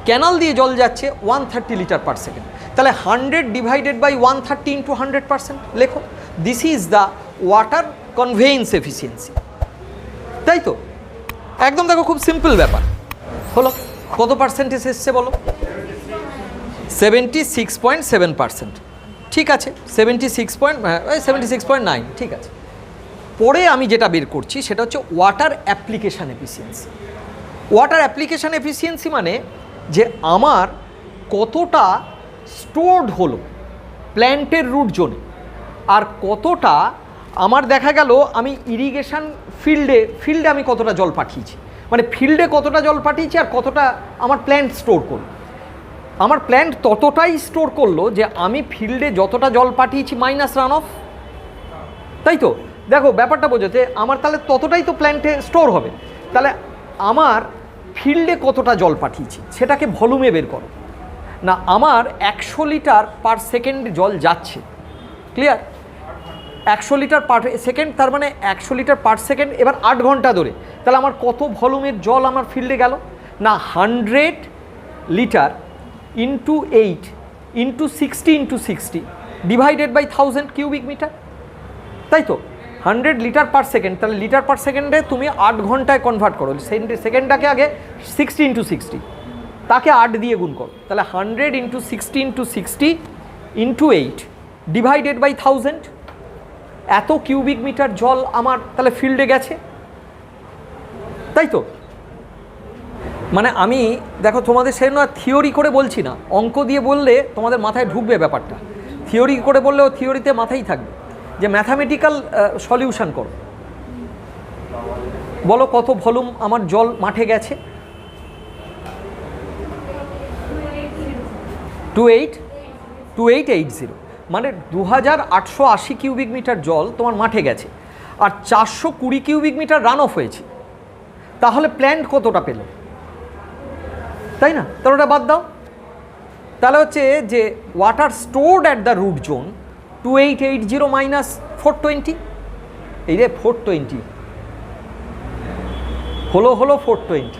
ক্যানাল দিয়ে জল যাচ্ছে 130 লিটার পার সেকেন্ড। তাহলে 100 ডিভাইডেড বাই 130 ইন্টু 100%, লেখো। This is the water conveyance efficiency, তাই তো? একদম দেখো খুব সিম্পল ব্যাপার হলো। কত পার্সেন্টেজ এসছে বলো? 76.7%। ঠিক আছে, 76.9, ঠিক আছে। পরে আমি যেটা বের করছি সেটা হচ্ছে water application efficiency. Water application efficiency মানে যে আমার কতটা স্টোরড হলো প্ল্যান্টের রুট জোনে, আর কতটা আমার দেখা গেল আমি ইরিগেশন ফিল্ডে আমি কতটা জল পাঠিয়েছি, মানে ফিল্ডে কতটা জল পাঠিয়েছি আর কতটা আমার প্ল্যান্ট স্টোর করলো। আমার প্ল্যান্ট ততটাই স্টোর করলো যে আমি ফিল্ডে যতটা জল পাঠিয়েছি মাইনাস রান অফ, তাই তো? দেখো ব্যাপারটা বোঝাতে আমার তাহলে ততটাই তো প্ল্যান্টে স্টোর হবে। তাহলে আমার ফিল্ডে কতটা জল পাঠিয়েছি সেটাকে ভলিউমে বের করো না। আমার 100 লিটার পার সেকেন্ড জল যাচ্ছে, ক্লিয়ার? 100 লিটার পার সেকেন্ড, তার মানে 100 লিটার পার সেকেন্ড, এবার 8 ঘন্টা ধরে, তাহলে আমার কত ভলিউমের জল আমার ফিল্ডে গেল না? 100 litre into 8 into 60 divided by 1000 cubic metre, তাই তো? 100 লিটার পার সেকেন্ড, তাহলে লিটার পার সেকেন্ডে তুমি 8 ঘন্টায় কনভার্ট করো। সেকেন্ডটাকে আগে 60 তাকে 8 দিয়ে গুণ করো, তাহলে 100 ইন্টু 60 ইন্টু 8 ডিভাইডেড বাই 1000, এত কিউবিক মিটার জল আমার তাহলে ফিল্ডে গেছে, তাই তো? মানে আমি দেখো তোমাদের সেজন্য থিওরি করে বলছি না, অঙ্ক দিয়ে বললে তোমাদের মাথায় ঢুকবে ব্যাপারটা। থিওরি করে বললেও থিওরিতে মাথায় থাকবে, যে ম্যাথামেটিক্যাল সলিউশন করো। বলো কত ভলিউম আমার জল মাঠে গেছে? 2880, মানে 2880 কিউবিক মিটার জল তোমার মাঠে গেছে, আর 420 কিউবিক মিটার রান অফ হয়েছে। তাহলে প্ল্যান্ট কতটা পেল, তাই না? তাহলে ওটা বাদ দাও। তাহলে হচ্ছে যে water stored at the root zone 2880 minus 420, এই রে 420 হলো 420।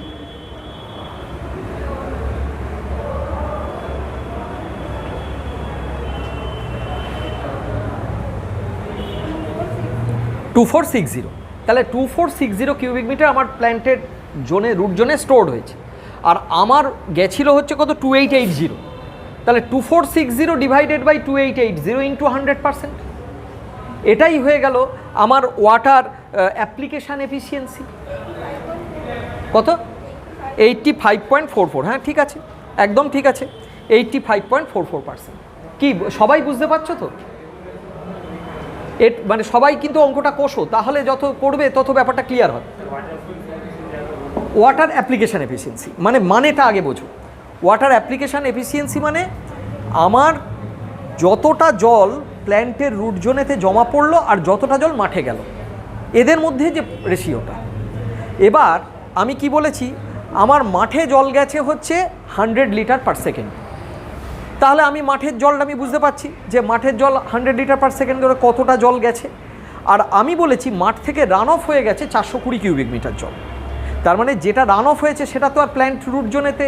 তাহলে 2460 কিউবিক মিটার আমার প্ল্যান্টের জোনে রুট জোনে স্টোরড হয়েছে, আর আমার গেছিল হচ্ছে কত? 2880। তাহলে 2460 ডিভাইডেড বাই 2880 ইন্টু 100%, এটাই হয়ে গেল আমার ওয়াটার অ্যাপ্লিকেশান এফিসিয়েন্সি। কত? 85.44। হ্যাঁ ঠিক আছে, একদম ঠিক আছে, 85.44%। কি সবাই বুঝতে পারছো তো? মানে সবাই কিন্তু অঙ্কটা কষো, তাহলে যত করবে তত ব্যাপারটা ক্লিয়ার হবে। ওয়াটার অ্যাপ্লিকেশান এফিসিয়েন্সি মানেটা আগে বোঝো। ওয়াটার অ্যাপ্লিকেশান এফিসিয়েন্সি মানে আমার যতটা জল প্ল্যান্টের রুট জোনেতে জমা পড়লো আর যতটা জল মাঠে গেল, এদের মধ্যে যে রেশিওটা। এবার আমি কি বলেছি? আমার মাঠে জল গেছে হচ্ছে 100 লিটার পার সেকেন্ড। তাহলে আমি মাঠের জলটা আমি বুঝতে পারছি যে মাঠের জল 100 লিটার পার সেকেন্ড ধরে কতটা জল গেছে, আর আমি বলেছি মাঠ থেকে রান অফ হয়ে গেছে 420 কিউবিক মিটার জল। তার মানে যেটা রান অফ হয়েছে সেটা তো আর প্ল্যান্ট রুট জোনেতে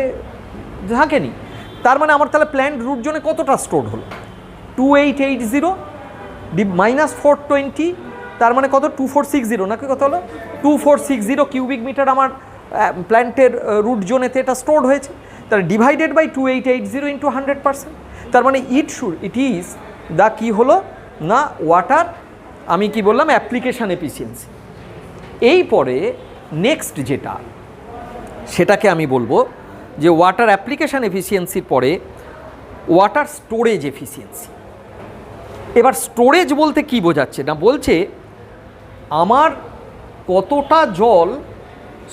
থাকেনি। তার মানে আমার তাহলে প্ল্যান্ট রুট জোনে কতটা স্টোর হলো? 2880 মাইনাস 420, তার মানে কত? 2460 নাকি কত হলো? 2460 কিউবিক মিটার আমার প্ল্যান্টের রুট জোনেতে এটা স্টোর হয়েছে। তাহলে ডিভাইডেড বাই 2880 ইন্টু 100%, তার মানে ইট ইজ দ্য কি হলো না ওয়াটার, আমি কি বললাম, অ্যাপ্লিকেশান এফিসিয়েন্সি। এই পরে নেক্সট যেটা সেটাকে আমি বলবো যে ওয়াটার অ্যাপ্লিকেশান এফিসিয়েন্সির পরে ওয়াটার স্টোরেজ এফিসিয়েন্সি। এবার স্টোরেজ বলতে কি বোঝাচ্ছে না, বলছে আমার কতটা জল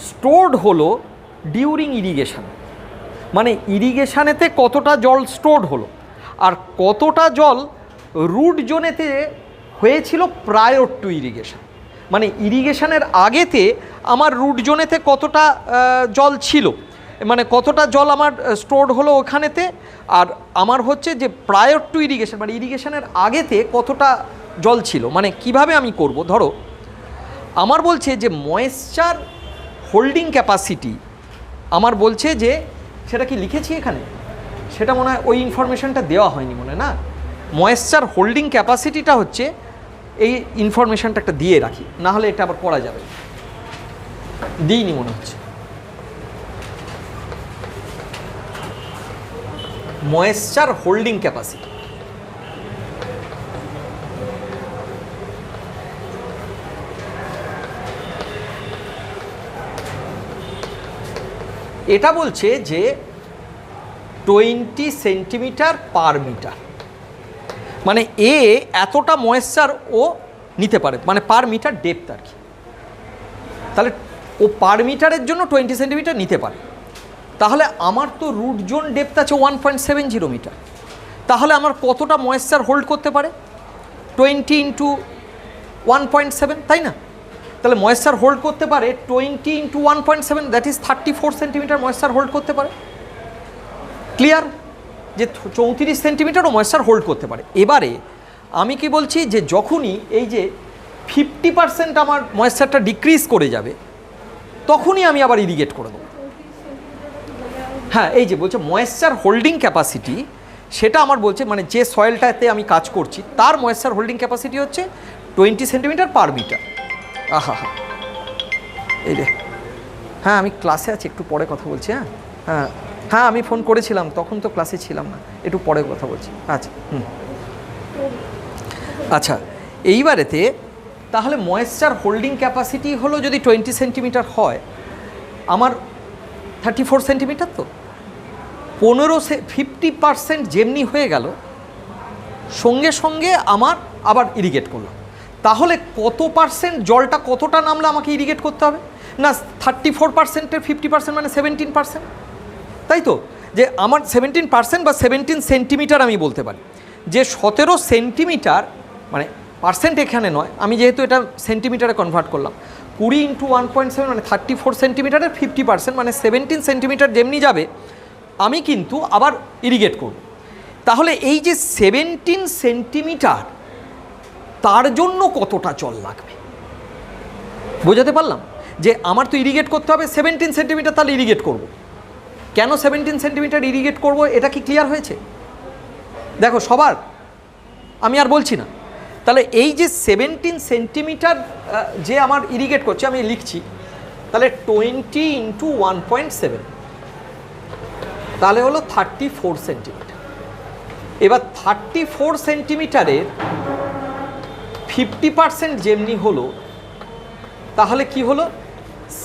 স্টোরড হলো ডিউরিং ইরিগেশন, মানে ইরিগেশনেতে কতটা জল স্টোরড হলো আর কতটা জল রুট জোনেতে হয়েছিল প্রায়র টু ইরিগেশন, মানে ইরিগেশনের আগেতে আমার রুট জোনেতে কতটা জল ছিল, মানে কতটা জল আমার স্টোরড হলো ওখানেতে, আর আমার হচ্ছে যে প্রায়র টু ইরিগেশন মানে ইরিগেশনের আগেতে কতটা জল ছিল। মানে কিভাবে আমি করব, ধরো আমার বলছে যে ময়েশ্চার হোল্ডিং ক্যাপাসিটি, আমার বলছে যে সেটা কি লিখেছি এখানে, সেটা মনে হয় ওই ইনফরমেশনটা দেওয়া হয়নি মনে, না? ময়েশ্চার হোল্ডিং ক্যাপাসিটিটা হচ্ছে এই ইনফরমেশানটা একটা দিয়ে রাখি, না হলে এটা আবার পড়া যাবে, দিইনি মনে হচ্ছে। ময়েশ্চার হোল্ডিং ক্যাপাসিটি, এটা বলছে যে 20 সেন্টিমিটার পার মিটার, মানে এ এতটা ময়েশ্চার ও নিতে পারে, মানে পার মিটার ডেপথ আর কি। তাহলে ও পার মিটারের জন্য 20 সেন্টিমিটার নিতে পারে। তাহলে আমার তো রুট জোন ডেপথ আছে 1.70 মিটার, তাহলে আমার কতটা ময়েশ্চার হোল্ড করতে পারে? 20 ইন্টু 1.7, তাই না? তাহলে ময়েশ্চার হোল্ড করতে পারে 20 into 1.7, that is 34 centimetre moisture hold করতে পারে। ক্লিয়ার যে 34 সেন্টিমিটারও ময়েশ্চার হোল্ড করতে পারে। এবারে আমি কি বলছি যে যখনই এই যে 50% আমার ময়েশ্চারটা ডিক্রিজ করে যাবে, তখনই আমি আবার ইরিগেট করে দেবো। হ্যাঁ, এই যে বলছে ময়েশ্চার হোল্ডিং ক্যাপাসিটি, সেটা আমার বলছে মানে যে সয়েলটাতে আমি কাজ করছি তার ময়েশ্চার হোল্ডিং ক্যাপাসিটি হচ্ছে 20 সেন্টিমিটার পার মিটার। আহা হা, এই রে, হ্যাঁ আমি ক্লাসে আছি, একটু পরে কথা বলছি। হ্যাঁ হ্যাঁ হ্যাঁ, আমি ফোন করেছিলাম, তখন তো ক্লাসে ছিলাম না, একটু পরে কথা বলছি। আচ্ছা আচ্ছা, এইবারেতে তাহলে ময়েশ্চার হোল্ডিং ক্যাপাসিটি হলো যদি 20 সেন্টিমিটার হয়, আমার 34 সেন্টিমিটার, তো 50% যেমনি হয়ে গেল, সঙ্গে সঙ্গে আমার আবার ইরিগেট করলাম। তাহলে কত পার্সেন্ট জলটা কতটা নামলে আমাকে ইরিগেট করতে হবে? না 34%-এর 50% মানে 17%, তাই তো? যে আমার 17% বা 17 সেন্টিমিটার আমি বলতে পারি, যে 17 সেন্টিমিটার মানে পার্সেন্ট এখানে নয়, আমি যেহেতু এটা সেন্টিমিটারে কনভার্ট করলাম, 20 ইন্টু 1.7 মানে 34 সেন্টিমিটারের 50% মানে 17 সেন্টিমিটার যেমনি যাবে, আমি কিন্তু আবার ইরিগেট করব। তাহলে এই যে 17 সেন্টিমিটার, তার জন্য কতটা জল লাগবে? বোঝাতে পারলাম যে আমার তো ইরিগেট করতে হবে 17 সেন্টিমিটার, তাহলে ইরিগেট করব। কেন 17 সেন্টিমিটার ইরিগেট করব, এটা কি ক্লিয়ার হয়েছে? দেখো সবার, আমি আর বলছি না। তাহলে এই যে 17 সেন্টিমিটার যে আমার ইরিগেট করছে, আমি লিখছি, তাহলে 20 ইন্টু 1.7, তাহলে হলো 34 সেন্টিমিটার। এবার 34 সেন্টিমিটারের 50% যেমনি হলো, তাহলে কি হলো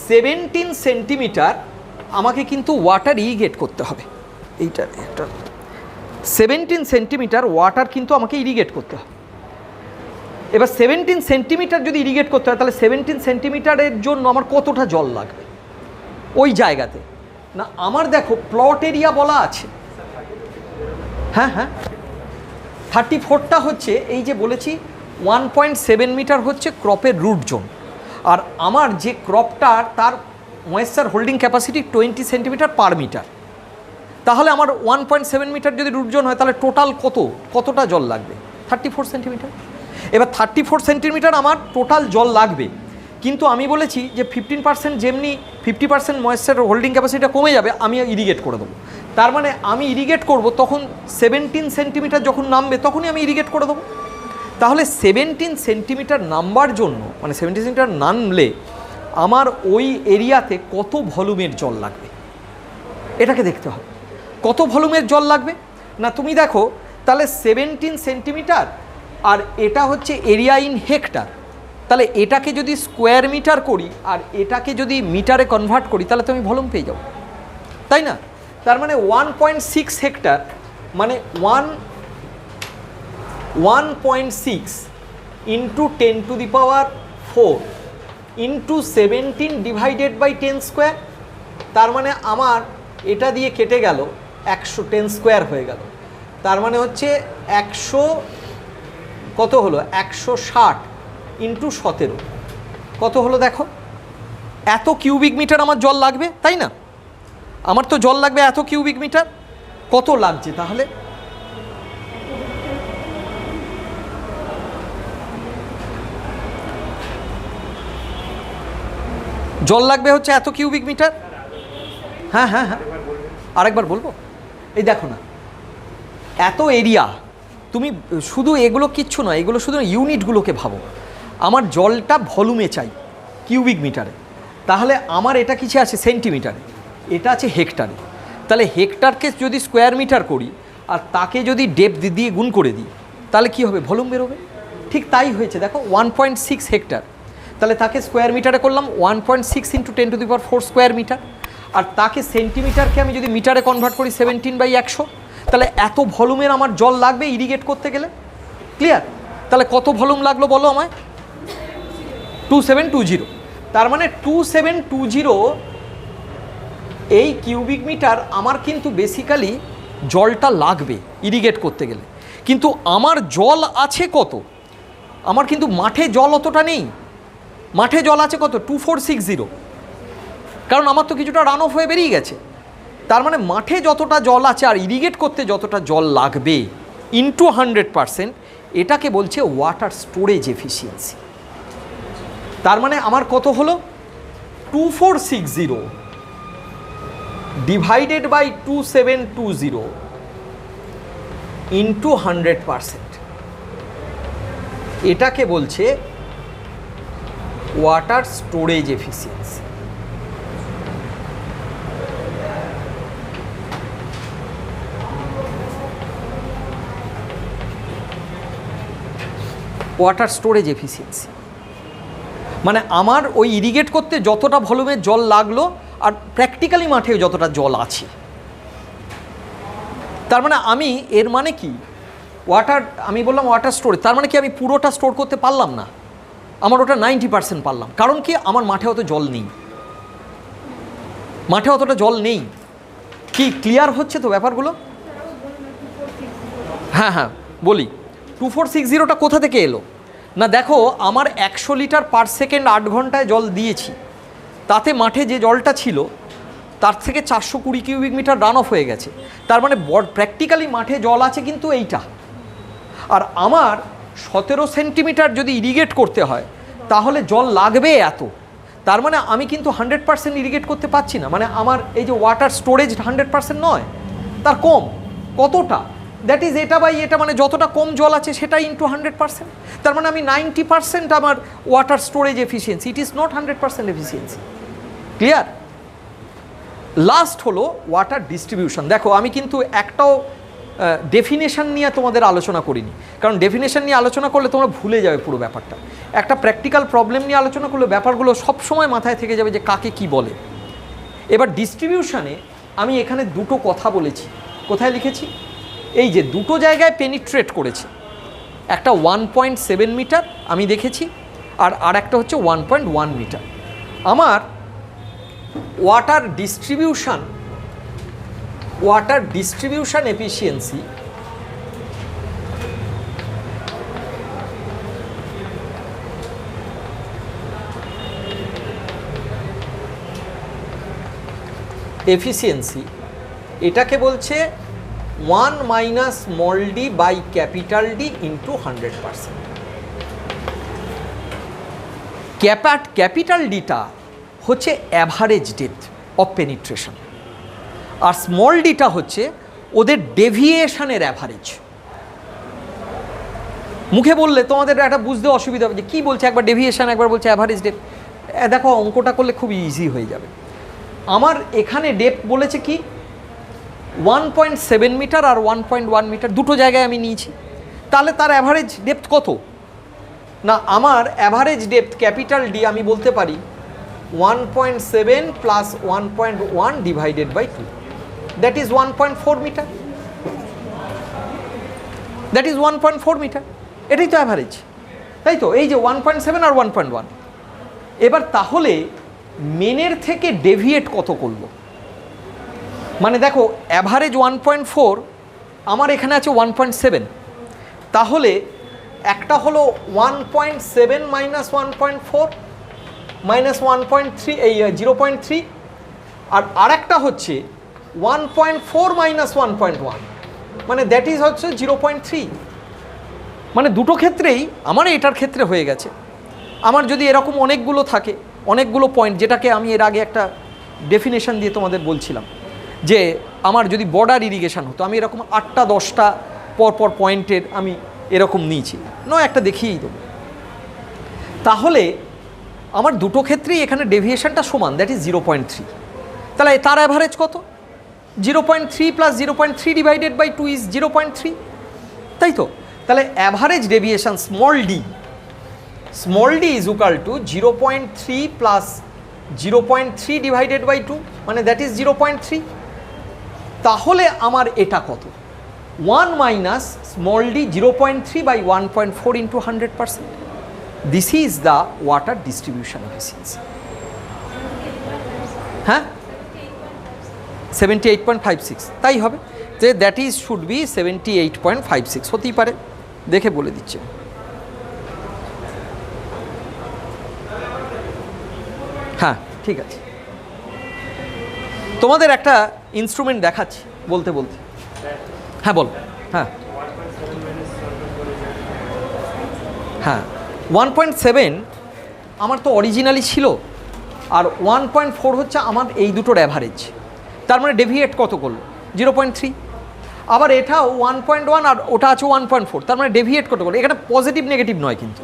17 সেন্টিমিটার আমাকে কিন্তু ওয়াটার ইরিগেট করতে হবে। এইটা 17 সেন্টিমিটার ওয়াটার কিন্তু আমাকে ইরিগেট করতে হবে। এবার 17 সেন্টিমিটার যদি ইরিগেট করতে হয়, তাহলে 17 সেন্টিমিটারের জন্য আমার কতটা জল লাগবে ওই জায়গাতে? না আমার দেখো প্লট এরিয়া বলা আছে, হ্যাঁ হ্যাঁ, 34টা হচ্ছে এই যে বলেছি 1.7 মিটার হচ্ছে ক্রপের রুট জোন, আর আমার যে ক্রপটার তার moisture holding capacity 20 centimetre per metre. তাহলে আমার 1.7 মিটার যদি রুট জোন হয়, তাহলে টোটাল কতটা জল লাগবে? 34 সেন্টিমিটার। এবার 34 সেন্টিমিটার আমার টোটাল জল লাগবে, কিন্তু আমি বলেছি যে 15% যেমনি 50% ময়েশ্চার হোল্ডিং ক্যাপাসিটিটা কমে যাবে, আমি ইরিগেট করে দেবো। তার মানে আমি ইরিগেট করব তখন 17 সেন্টিমিটার যখন নামবে, তখনই আমি ইরিগেট করে দেবো। তাহলে 17 সেন্টিমিটার নামবার জন্য, মানে 17 সেন্টিমিটার নামলে আমার ওই এরিয়াতে কত ভলিউমের জল লাগবে, এটাকে দেখতে হবে। কত ভলিউমের জল লাগবে? না তুমি দেখো, তাহলে 17 সেন্টিমিটার আর এটা হচ্ছে এরিয়া ইন হেক্টর, তাহলে এটাকে যদি স্কোয়ার মিটার করি আর এটাকে যদি মিটারে কনভার্ট করি, তাহলে তো আমি ভলিউম পেয়ে যাব, তাই না? তার মানে 1.6 হেক্টর মানে 1.6 into 10⁴ into 17 divided by 10 square. তার মানে আমার এটা দিয়ে কেটে গেল 110 স্কোয়ার হয়ে গেল। তার মানে হচ্ছে 100 কত হলো, 160 ইন্টু 17 কত হলো দেখো, এত কিউবিক মিটার আমার জল লাগবে, তাই না? আমার তো জল লাগবে এত কিউবিক মিটার। কত লাগছে তাহলে? জল লাগবে হচ্ছে এত কিউবিক মিটার। হ্যাঁ হ্যাঁ হ্যাঁ, আরেকবার বলবো। এই দেখো না, এত এরিয়া তুমি শুধু এগুলো কিচ্ছু নয়, এগুলো শুধু ইউনিটগুলোকে ভাবো। আমার জলটা ভলিউমে চাই কিউবিক মিটারে, তাহলে আমার এটা কিছু আছে সেন্টিমিটারে, এটা আছে হেক্টারে। তাহলে হেক্টারকে যদি স্কোয়ার মিটার করি আর তাকে যদি ডেপথ দিয়ে গুণ করে দিই, তাহলে কি হবে? ভলিউম বেরোবে। ঠিক তাই হয়েছে, দেখো 1.6 হেক্টার, তাহলে তাকে স্কোয়ার মিটারে করলাম 1.6 × 10⁴ স্কোয়ার মিটার, আর তাকে সেন্টিমিটারকে আমি যদি মিটারে কনভার্ট করি 17/100, তাহলে এত ভলিউমের আমার জল লাগবে ইরিগেট করতে গেলে। ক্লিয়ার? তাহলে কত ভলিউম লাগলো বলো আমায়? 2720। তার মানে 2720 এই কিউবিক মিটার আমার কিন্তু বেসিক্যালি জলটা লাগবে ইরিগেট করতে গেলে। কিন্তু আমার জল আছে কত? আমার কিন্তু মাঠে জল অতটা নেই। মাঠে জল আছে কত? 2460, কারণ আমার তো কিছুটা রান অফ হয়ে বেরিয়ে গেছে। তার মানে মাঠে যতটা জল আছে আর ইরিগেট করতে যতটা জল লাগবে ইন্টু 100%, এটাকে বলছে ওয়াটার স্টোরেজ এফিসিয়েন্সি। তার মানে আমার কত হলো? 2460 ডিভাইডেড বাই 2720 ইন্টু 100%, এটাকে বলছে water storage efficiency. Water storage efficiency মানে আমার ওই ইরিগেট করতে যতটা ভলিউমের জল লাগলো আর প্র্যাকটিক্যালি মাঠে যতটা জল আছে। তার মানে আমি এর মানে কি ওয়াটার, আমি বললাম ওয়াটার স্টোরেজ, তার মানে কি আমি পুরোটা স্টোর করতে পারলাম না, আমার ওটা 90% পারলাম। কারণ কি? আমার মাঠে অত জল নেই, মাঠে অতটা জল নেই। কি ক্লিয়ার হচ্ছে তো ব্যাপারগুলো? হ্যাঁ হ্যাঁ বলি, 2460টা কোথা থেকে এলো না? দেখো আমার 100 লিটার পার সেকেন্ড 8 ঘন্টায় জল দিয়েছি, তাতে মাঠে যে জলটা ছিল তার থেকে 420 কিউবিক মিটার রান অফ হয়ে গেছে। তার মানে প্র্যাকটিক্যালি মাঠে জল আছে কিন্তু এইটা। আর আমার 17 সেন্টিমিটার যদি ইরিগেট করতে হয় তাহলে জল লাগবে এত। তার মানে আমি কিন্তু 100% ইরিগেট করতে পারছি না, মানে আমার এই যে ওয়াটার স্টোরেজ 100% নয়, তার কম। কতটা? দ্যাট ইজ এটা বাই এটা, মানে যতটা কম জল আছে সেটাই ইন্টু 100%। তার মানে আমি 90% আমার water storage efficiency, it is not 100% efficiency. Clear? Last হলো ওয়াটার ডিস্ট্রিবিউশন। দেখো আমি কিন্তু একটাও ডেফিনেশন নিয়ে তোমাদের আলোচনা করিনি, কারণ ডেফিনেশন নিয়ে আলোচনা করলে তোমরা ভুলে যাবে পুরো ব্যাপারটা। একটা প্র্যাকটিক্যাল প্রবলেম নিয়ে আলোচনা করলে ব্যাপারগুলো সবসময় মাথায় থেকে যাবে যে কাকে কি বলে। এবার ডিস্ট্রিবিউশনে আমি এখানে দুটো কথা বলেছি, কোথায় লিখেছি? এই যে দুটো জায়গায় পেনিট্রেট করেছে, একটা 1.7 মিটার আমি দেখেছি, আর একটা হচ্ছে 1.1 মিটার। আমার ওয়াটার ডিস্ট্রিবিউশন এফিসিয়েন্সি এটাকে বলছে 1 - small D by capital D into 100%। Capital ডিটা হচ্ছে অ্যাভারেজ ডেপথ অফ পেনিট্রেশন, আর স্মল ডিটা হচ্ছে ওদের ডেভিয়েশনের অ্যাভারেজ। মুখে বললে তোমাদের একটা বুঝতে অসুবিধা হবে যে কী বলছে, একবার ডেভিয়েশন একবার বলছে অ্যাভারেজ ডেপথ। দেখো অঙ্কটা করলে খুব ইজি হয়ে যাবে। আমার এখানে ডেপথ বলেছে কি 1.7 মিটার আর 1.1 মিটার, দুটো জায়গায় আমি নিয়েছি। তাহলে তার অ্যাভারেজ ডেপথ কত? না আমার অ্যাভারেজ ডেপথ ক্যাপিটাল ডি আমি বলতে পারি 1.7 plus 1.1 divided by 2, that is 1.4 metre. That is 1.4 metre, এটাই তো অ্যাভারেজ, তাই তো? এই যে 1.7 আর 1.1। এবার তাহলে মেনের থেকে ডেভিয়েট কত করলো? মানে দেখো অ্যাভারেজ 1.4, আমার এখানে আছে 1.7, তাহলে একটা হলো 1.7 মাইনাস 1.4 মাইনাস 1.3, এই 0.3, আর আরেকটা হচ্ছে 1.4 মাইনাস 1.1, মানে দ্যাট ইজ হচ্ছে 0.3। মানে দুটো ক্ষেত্রেই আমার এটার ক্ষেত্রে হয়ে গেছে। আমার যদি এরকম অনেকগুলো থাকে, অনেকগুলো পয়েন্ট, যেটাকে আমি এর আগে একটা ডেফিনেশন দিয়ে তোমাদের বলছিলাম যে আমার যদি বর্ডার ইরিগেশন হতো, আমি এরকম 8টা 10টা পরপর পয়েন্টের আমি এরকম নিয়েছি, নয় একটা দেখিয়েই দেবো। তাহলে আমার দুটো ক্ষেত্রেই এখানে ডেভিয়েশনটা সমান, দ্যাট ইজ 0.3। তাহলে তার অ্যাভারেজ কত? 0.3 প্লাস 0.3 ডিভাইডেড বাই 2 ইজ 0.3, তাই তো? তাহলে average deviation small d is equal to 0.3 plus 0.3 divided by 2, মানে দ্যাট ইজ 0.3। তাহলে আমার এটা কত? 1 minus small d 0.3 by 1.4 into 100%। This is the water distribution efficiency. হ্যাঁ, 78.56 তাই হবে, যে দ্যাট ইজ শুড বি 78.56 হতেই পারে, দেখে বলে দিচ্ছে। হ্যাঁ ঠিক আছে, তোমাদের একটা ইনস্ট্রুমেন্ট দেখাচ্ছি বলতে বলতে। হ্যাঁ বল। হ্যাঁ হ্যাঁ 1.7 আমার তো অরিজিনালি ছিল, আর 1.4 হচ্ছে আমার এই দুটোর অ্যাভারেজ। তার মানে ডেভিয়েট কত করলো? 0.3। আবার এটাও 1.1 আর ওটা আছে 1.4, তার মানে ডেভিয়েট কত করলো? এখানে পজিটিভ নেগেটিভ নয়, কিন্তু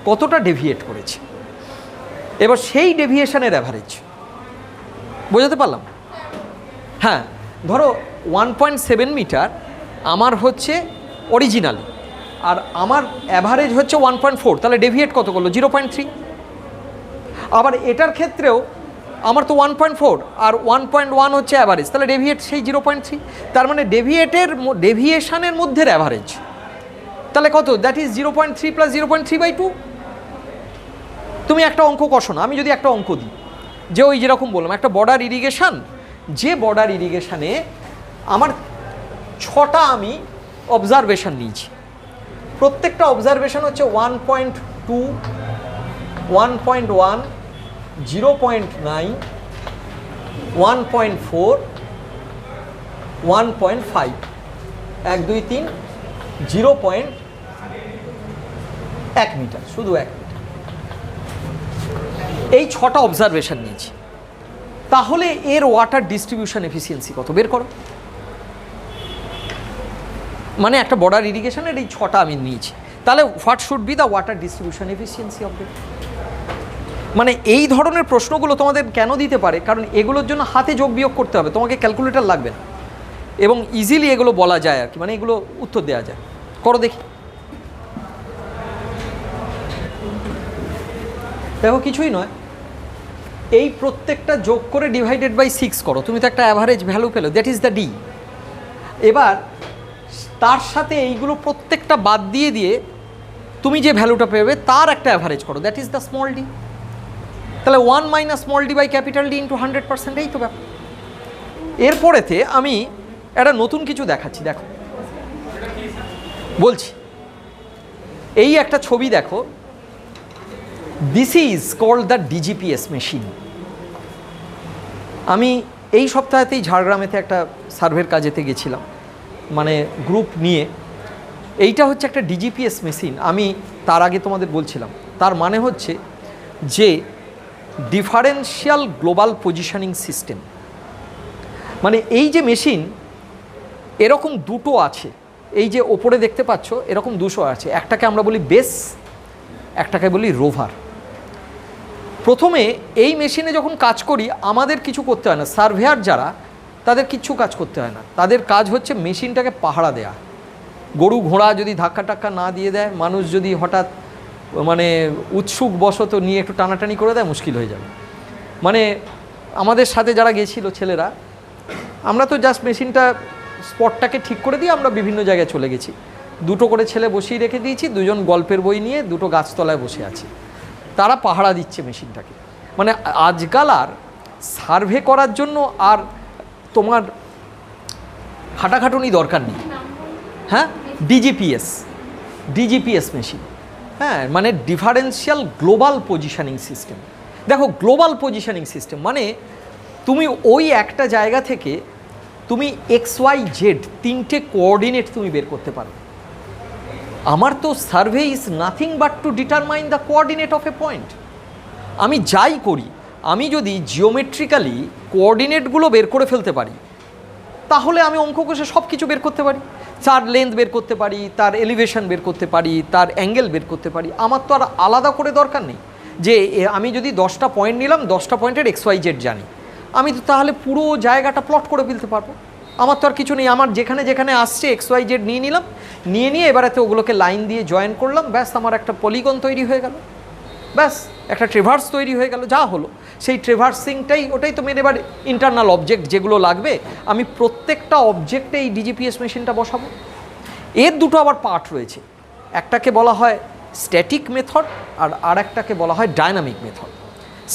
কতটা ডেভিয়েট করেছে। এবার সেই ডেভিয়েশনের অ্যাভারেজ বোঝাতে পারলাম? হ্যাঁ, ধরো 1.7 মিটার আমার হচ্ছে অরিজিনাল, আর আমার অ্যাভারেজ হচ্ছে 1.4, তাহলে ডেভিয়েট কত করলো? 0.3। আবার এটার ক্ষেত্রেও আমার তো 1.4 আর 1.1 হচ্ছে অ্যাভারেজ, তাহলে ডেভিয়েট সেই 0.3। তার মানে ডেভিয়েশনের মধ্যে অ্যাভারেজ তাহলে কত? That is 0.3 plus 0.3 by 2। তুমি একটা অঙ্ক কষো না, আমি যদি একটা অঙ্ক দিই যে ওই যেরকম বললাম একটা বর্ডার ইরিগেশন, যে বর্ডার ইরিগেশনে আমার 6টা আমি অবজারভেশন নিয়েছি, প্রত্যেকটা অবজারভেশন হচ্ছে 1.2, 1.1, 0.9, 1.4, 1.5, 1, 2, 3, 0.1 মিটার, শুধু 1 মিটার। এই 6টা অবজারভেশন নিয়েছি, তাহলে এর ওয়াটার ডিস্ট্রিবিউশন এফিসিয়েন্সি কত বের করো। মানে একটা বর্ডার ইরিগেশনের এই 6টা আমি নিয়েছি, তাহলে what should be the water distribution efficiency of the. মানে এই ধরনের প্রশ্নগুলো তোমাদের কেন দিতে পারে, কারণ এগুলোর জন্য হাতে যোগ বিয়োগ করতে হবে, তোমাকে ক্যালকুলেটর লাগবে না, এবং ইজিলি এগুলো বলা যায় আর কি, মানে এগুলো উত্তর দেওয়া যায়। করো দেখি। দেখো কিছুই নয়, এই প্রত্যেকটা যোগ করে ডিভাইডেড বাই 6 করো, তুমি তো একটা অ্যাভারেজ ভ্যালু পেলো, দ্যাট ইজ দ্য ডি। এবার তার সাথে এইগুলো প্রত্যেকটা বাদ দিয়ে দিয়ে তুমি যে ভ্যালুটা পেবে তার একটা অ্যাভারেজ করো, that is the small d. তাহলে 1 minus small D by capital D into 100%, এই তো ব্যাপার। এরপরেতে আমি একটা নতুন কিছু দেখাচ্ছি, দেখো বলছি। এই একটা ছবি দেখো, this is called the DGPS machine. আমি এই সপ্তাহেতেই ঝাড়গ্রামেতে একটা সার্ভের কাজেতে গেছিলাম, মানে গ্রুপ নিয়ে। এইটা হচ্ছে একটা ডিজিপিএস মেশিন। আমি তার আগে তোমাদের বলছিলাম, তার মানে হচ্ছে যে ডিফারেন্সিয়াল গ্লোবাল পজিশনিং সিস্টেম। মানে এই যে মেশিন, এরকম দুটো আছে, এই যে ওপরে দেখতে পাচ্ছ এরকম 200 আছে, একটাকে আমরা বলি বেস, একটাকে বলি রোভার। প্রথমে এই মেশিনে যখন কাজ করি আমাদের কিছু করতে হয় না, সার্ভেয়ার যারা তাদের কিচ্ছু কাজ করতে হয় না, তাদের কাজ হচ্ছে মেশিনটাকে পাহারা দেয়া। গরু ঘোড়া যদি ধাক্কা টাক্কা না দিয়ে দেয়, মানুষ যদি হঠাৎ মানে উৎসুক বশত নিয়ে একটু টানাটানি করে দেয়, মুশকিল হয়ে যাবে। মানে আমাদের সাথে যারা গেছিলো ছেলেরা, আমরা তো জাস্ট মেশিনটা স্পটটাকে ঠিক করে দিয়ে আমরা বিভিন্ন জায়গায় চলে গেছি। 2টো করে ছেলে বসিয়ে রেখে দিয়েছি, 2জন গল্পের বই নিয়ে 2টো গাছতলায় বসে আছে, তারা পাহারা দিচ্ছে মেশিনটাকে। মানে আজকাল আর সার্ভে করার জন্য আর তোমার খাটাখাটুনি দরকার নেই। হ্যাঁ, ডিজিপিএস মেশিন। হ্যাঁ, মানে ডিফারেন্সিয়াল গ্লোবাল পজিশনিং সিস্টেম। দেখো গ্লোবাল পজিশনিং সিস্টেম মানে তুমি ওই একটা জায়গা থেকে তুমি XYZ 3টে কোঅর্ডিনেট তুমি বের করতে পারো। আমার তো survey is nothing but to determine the coordinate of A point. আমি যাই করি, আমি যদি জিওমেট্রিক্যালি কোঅর্ডিনেটগুলো বের করে ফেলতে পারি, তাহলে আমি অঙ্ক কষে সব কিছু বের করতে পারি। তার লেন্থ বের করতে পারি, তার এলিভেশন বের করতে পারি, তার অ্যাঙ্গেল বের করতে পারি। আমার তো আর আলাদা করে দরকার নেই যে আমি যদি 10টা পয়েন্ট নিলাম, 10টা পয়েন্টের XYZ জানি, আমি তো তাহলে পুরো জায়গাটা প্লট করে ফেলতে পারবো। আমার তো আর কিছু নেই, আমার যেখানে যেখানে আসছে XYZ নিয়ে নিলাম, নিয়ে এবারেতে ওগুলোকে লাইন দিয়ে জয়েন করলাম, ব্যাস আমার একটা পলিগন তৈরি হয়ে গেল, ব্যাস একটা ট্রেভার্স তৈরি হয়ে গেল। যা হলো সেই ট্রেভার্সিংটাই, ওটাই তো মেন। এবার ইন্টারনাল অবজেক্ট যেগুলো লাগবে, আমি প্রত্যেকটা অবজেক্টে এই ডিজিপিএস মেশিনটা বসাবো। এর দুটো আবার পার্ট রয়েছে, একটাকে বলা হয় স্ট্যাটিক মেথড আর একটাকে বলা হয় ডায়নামিক মেথড।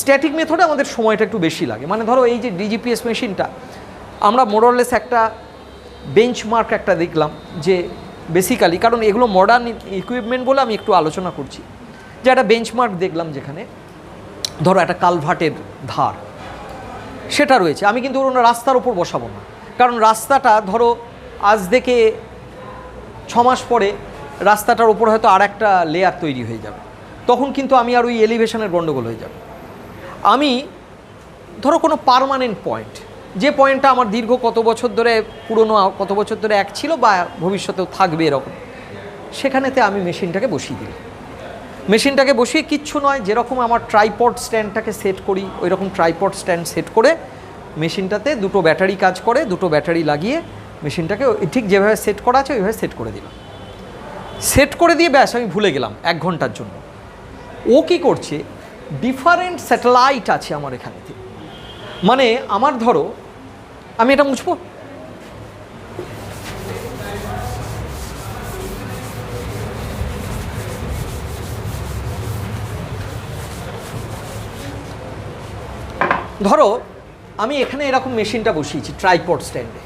স্ট্যাটিক মেথডে আমাদের সময়টা একটু বেশি লাগে। মানে ধরো এই যে ডিজিপিএস মেশিনটা, আমরা মোরলেস একটা বেঞ্চমার্ক একটা দেখলাম যে বেসিক্যালি, কারণ এগুলো মডার্ন ইকুইপমেন্ট বলে আমি একটু আলোচনা করছি, যে একটা বেঞ্চমার্ক দেখলাম যেখানে ধরো একটা কালভার্টের ধার সেটা রয়েছে। আমি কিন্তু ওর রাস্তার ওপর বসাবো না, কারণ রাস্তাটা ধরো আজ থেকে 6 মাস পরে রাস্তাটার ওপর হয়তো আর একটা লেয়ার তৈরি হয়ে যাবে, তখন কিন্তু আমি আর ওই এলিভেশনের গণ্ডগোল হয়ে যাবে। আমি ধরো কোনো পার্মানেন্ট পয়েন্ট, যে পয়েন্টটা আমার দীর্ঘ কত বছর ধরে পুরনো, কত বছর ধরে এক ছিল বা ভবিষ্যতেও থাকবে এরকম, সেখানেতে আমি মেশিনটাকে বসিয়ে দিই। মেশিনটাকে বসিয়ে কিচ্ছু নয়, যেরকম আমার ট্রাইপড স্ট্যান্ডটাকে সেট করি ওই রকম ট্রাইপড স্ট্যান্ড সেট করে মেশিনটাতে দুটো ব্যাটারি কাজ করে, দুটো ব্যাটারি লাগিয়ে মেশিনটাকে ঠিক যেভাবে সেট করা আছে ওইভাবে সেট করে দিলাম। সেট করে দিয়ে ব্যাস আমি ভুলে গেলাম 1 ঘন্টার জন্য। ও কি করছে, ডিফারেন্ট স্যাটেলাইট আছে আমার এখানেতে। মানে আমার ধরো আমি এটা মুছবো, ধরো আমি এখানে এরকম মেশিনটা বসিয়েছি ট্রাইপড স্ট্যান্ডে,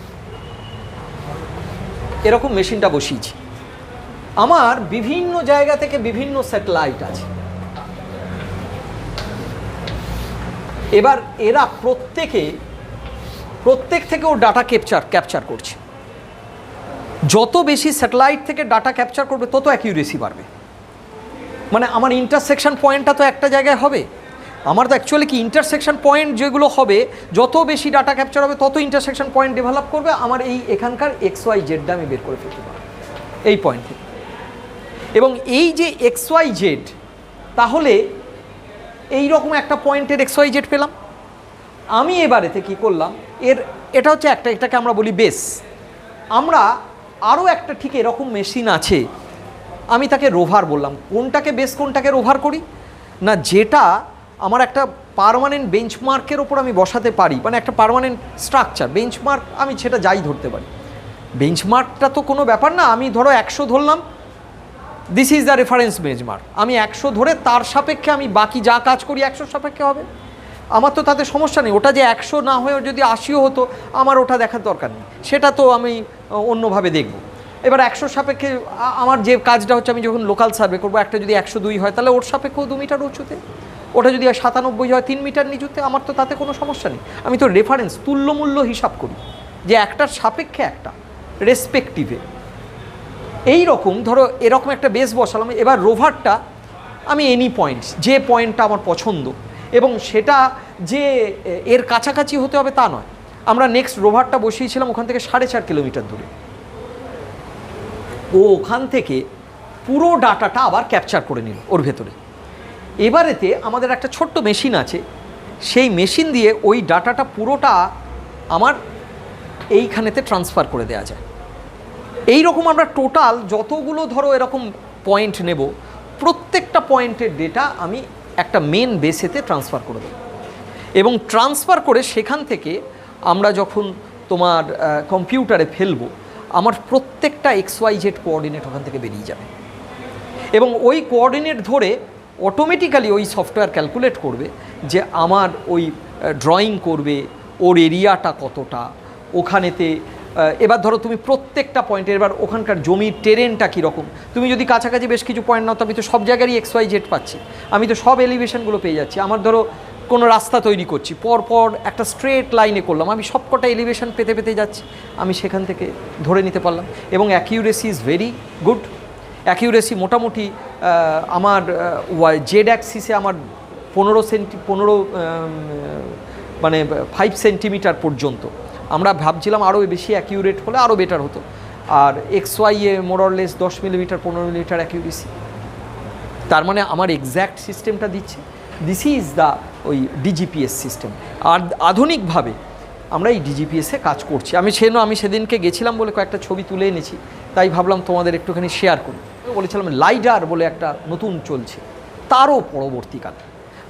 এরকম মেশিনটা বসিয়েছি, আমার বিভিন্ন জায়গা থেকে বিভিন্ন স্যাটেলাইট আছে। এবার এরা প্রত্যেক থেকে ও ডাটা ক্যাপচার করছে। যত বেশি স্যাটেলাইট থেকে ডাটা ক্যাপচার করবে তত অ্যাকিউরেসি বাড়বে। মানে আমার ইন্টারসেকশন পয়েন্টটা তো একটা জায়গায় হবে, আমার তো অ্যাকচুয়ালি কি ইন্টারসেকশন পয়েন্ট যেগুলো হবে, যত বেশি ডাটা ক্যাপচার হবে তত ইন্টারসেকশন পয়েন্ট ডেভেলপ করবে, আমার এই এখানকার XYZটা আমি বের করে ফেলতে পারবো এই পয়েন্ট থেকে। এবং এই যে XYZ, তাহলে এই রকম একটা পয়েন্টের XYZ পেলাম। আমি এবারেতে কী করলাম, এটা হচ্ছে এটাকে আমরা বলি বেস। আমরা আরও একটা ঠিক এরকম মেশিন আছে, আমি তাকে রোভার বললাম। কোনটাকে বেস কোনটাকে রোভার করি না, যেটা আমার একটা পার্মানেন্ট বেঞ্চমার্কের ওপর আমি বসাতে পারি, মানে একটা পার্মানেন্ট স্ট্রাকচার বেঞ্চমার্ক, আমি সেটা যাই ধরতে পারি। বেঞ্চমার্কটা তো কোনো ব্যাপার না, আমি ধরো 100 ধরলাম, this is the reference benchmark. আমি 100 ধরে তার সাপেক্ষে আমি বাকি যা কাজ করি 100 সাপেক্ষে হবে, আমার তো তাতে সমস্যা নেই। ওটা যে 100 না হয়ে যদি 80ও হতো, আমার ওটা দেখার দরকার নেই, সেটা তো আমি অন্যভাবে দেখব। এবার 100 সাপেক্ষে আমার যে কাজটা হচ্ছে, আমি যখন লোকাল সার্ভে করবো, একটা যদি 102 হয় তাহলে ওর সাপেক্ষেও 2 মিটার উঁচুতে, ওটা যদি 97 হয় 3 মিটার নিচুতে, আমার তো তাতে কোনো সমস্যা নেই। আমি তো রেফারেন্স তুল্যমূল্য হিসাব করি যে একটার সাপেক্ষে একটা রেসপেক্টিভে। এই রকম ধরো এরকম একটা বেস বসালাম। এবার রোভারটা আমি এনি পয়েন্টস, যে পয়েন্টটা আমার পছন্দ, এবং সেটা যে এর কাছাকাছি হতে হবে তা নয়। আমরা নেক্সট রোভারটা বসিয়েছিলাম ওখান থেকে 4.5 কিলোমিটার দূরে। ও ওখান থেকে পুরো ডাটাটা আবার ক্যাপচার করে নিল ওর ভেতরে। এবারেতে আমাদের একটা ছোট্ট মেশিন আছে, সেই মেশিন দিয়ে ওই ডাটাটা পুরোটা আমার এইখানেতে ট্রান্সফার করে দেওয়া যায়। এই রকম আমরা টোটাল যতগুলো ধরো এরকম পয়েন্ট নেব, প্রত্যেকটা পয়েন্টের ডেটা আমি একটা মেন বেসেতে ট্রান্সফার করে দেব, এবং ট্রান্সফার করে সেখান থেকে আমরা যখন তোমার কম্পিউটারে ফেলবো, আমার প্রত্যেকটা XYZ কোঅর্ডিনেট ওখান থেকে বেরিয়ে যাবে, এবং ওই কোঅর্ডিনেট ধরে অটোমেটিক্যালি ওই সফটওয়্যার ক্যালকুলেট করবে যে আমার ওই ড্রয়িং করবে ওর এরিয়াটা কতটা ওখানেতে। এবার ধরো তুমি প্রত্যেকটা পয়েন্টের, এবার ওখানকার জমির টেরেনটা কীরকম, তুমি যদি কাছাকাছি বেশ কিছু পয়েন্ট নাও, তো আমি তো সব জায়গারই XYZ পাচ্ছি, আমি তো সব এলিভেশনগুলো পেয়ে যাচ্ছি। আমার ধরো কোনো রাস্তা তৈরি করছি, পরপর একটা স্ট্রেট লাইনে করলাম, আমি সবকটা এলিভেশন পেতে যাচ্ছি, আমি সেখান থেকে ধরে নিতে পারলাম। এবং accuracy is very good. Accuracy মোটামুটি আমার জেড অ্যাক্সিসে আমার 15 মানে 5 সেন্টিমিটার পর্যন্ত। আমরা ভাবছিলাম আরও বেশি অ্যাকিউরেট হলে আরও বেটার হতো, আর XY এ মোরলেস 10 মিলিমিটার 15 মিলিমিটার অ্যাকিউরেসি। তার মানে আমার এক্স্যাক্ট সিস্টেমটা দিচ্ছে। দিস ইজ দ্য ওই ডিজিপিএস সিস্টেম। আর আধুনিকভাবে আমরা এই ডিজিপিএসে কাজ করছি। আমি সেদিনকে গেছিলাম বলে কয়েকটা ছবি তুলে এনেছি, তাই ভাবলাম তোমাদের একটুখানি শেয়ার করি। বলেছিলাম লাইডার বলে একটা নতুন চলছে, তারও পরবর্তীকাল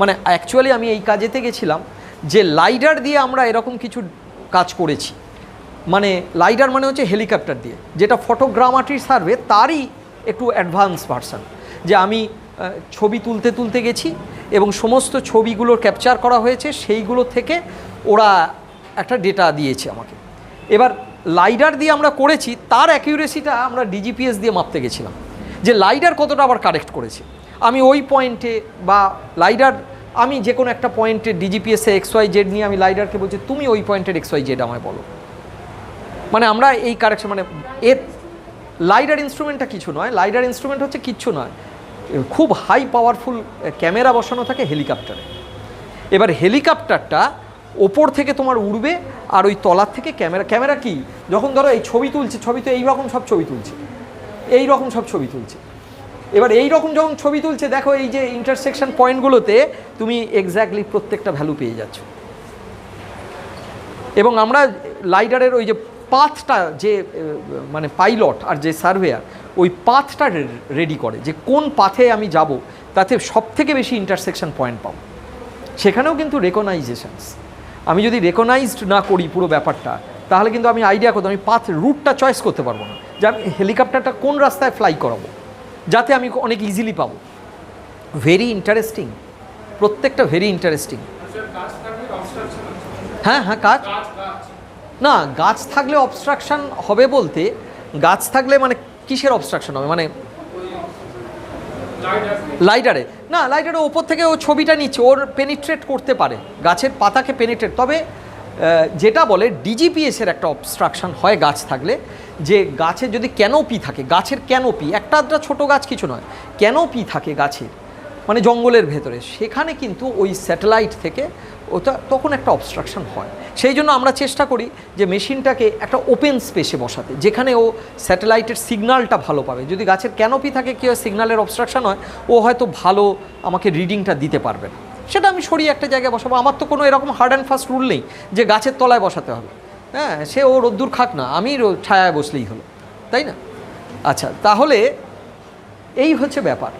মানে অ্যাকচুয়ালি আমি এই কাজেতে গেছিলাম যে লাইডার দিয়ে আমরা এরকম কিছু কাজ করেছি। মানে লাইডার মানে হচ্ছে হেলিকপ্টার দিয়ে, যেটা ফটোগ্রামেট্রি সার্ভে তারই একটু অ্যাডভান্স ভার্সন। যে আমি ছবি তুলতে গেছি এবং সমস্ত ছবিগুলো ক্যাপচার করা হয়েছে, সেইগুলো থেকে ওরা একটা ডেটা দিয়েছে আমাকে। এবার লাইডার দিয়ে আমরা করেছি, তার অ্যাকিউরেসিটা আমরা ডিজিপিএস দিয়ে মাপতে গেছিলাম যে লাইডার কতটা আবার কারেক্ট করেছে। আমি ওই পয়েন্টে বা লাইডার আমি যে কোনো একটা পয়েন্টে ডিজিপিএসে XYZ নিয়ে আমি লাইডারকে বলছি তুমি ওই পয়েন্টের XYZ আমায় বলো। মানে আমরা এই কারেকশন মানে এর লাইডার ইনস্ট্রুমেন্টটা কিছু নয়, লাইডার ইনস্ট্রুমেন্ট হচ্ছে কিচ্ছু নয়, খুব হাই পাওয়ারফুল ক্যামেরা বসানো থাকে হেলিকপ্টারে। এবার হেলিকপ্টারটা ওপর থেকে তোমার উড়বে আর ওই তলার থেকে ক্যামেরা কি যখন ধরো এই ছবি তুলছে, ছবি তো এইরকম সব ছবি তুলছে, এইরকম সব ছবি তুলছে। এবার এই রকম যখন ছবি তুলছে দেখো এই যে ইন্টারসেকশন পয়েন্টগুলোতে তুমি এক্স্যাক্টলি প্রত্যেকটা ভ্যালু পেয়ে যাচ্ছ। এবং আমরা লাইডারের ওই যে পাথটা যে মানে পাইলট আর যে সার্ভেয়ার ওই পাথটা রেডি করে যে কোন পাথে আমি যাব তাতে সবথেকে বেশি ইন্টারসেকশন পয়েন্ট পাবো। সেখানেও কিন্তু রেকগনাইজেশনস, আমি যদি রেকগনাইজড না করি পুরো ব্যাপারটা তাহলে কিন্তু আমি আইডিয়া করতে আমি পাথ রুটটা চয়েস করতে পারবো না যে আমি হেলিকপ্টারটা কোন রাস্তায় ফ্লাই করাবো যাতে আমি অনেক ইজিলি পাবো। ভেরি ইন্টারেস্টিং, প্রত্যেকটা ভেরি ইন্টারেস্টিং। হ্যাঁ কাজ না, গাছ থাকলে অবস্ট্রাকশান হবে বলতে গাছ থাকলে মানে কিসের অবস্ট্রাকশন হবে মানে লাইডারে না, লাইডারে ওপর থেকে ও ছবিটা নিচ্ছে, ওর পেনিট্রেট করতে পারে গাছের পাতাকে পেনিট্রেট। তবে যেটা বলে ডিজিপিএসের একটা অবস্ট্রাকশন হয় গাছ থাকলে, যে গাছের যদি ক্যানোপি থাকে, গাছের ক্যানোপি একটা আধটা ছোটো গাছ কিছু নয়, ক্যানোপি থাকে গাছের মানে জঙ্গলের ভেতরে, সেখানে কিন্তু ওই স্যাটেলাইট থেকে ওটা তখন একটা অবস্ট্রাকশন হয়। সেই জন্য আমরা চেষ্টা করি যে মেশিনটাকে একটা ওপেন স্পেসে বসাতে যেখানে ও স্যাটেলাইটের সিগন্যালটা ভালো পাবে। যদি গাছের ক্যানোপি থাকে কী হয়, সিগন্যালের অবস্ট্রাকশন হয়, ও হয়তো ভালো আমাকে রিডিংটা দিতে পারবে না, সেটা আমি সরিয়ে একটা জায়গায় বসাবো। আমার তো কোনো এরকম হার্ড অ্যান্ড ফাস্ট রুল নেই যে গাছের তলায় বসাতে হবে। হ্যাঁ, সে ও রোদ্দুর খাক না, আমি ছায়ায় বসলেই হলো, তাই না? আচ্ছা, তাহলে এই হচ্ছে ব্যাপার।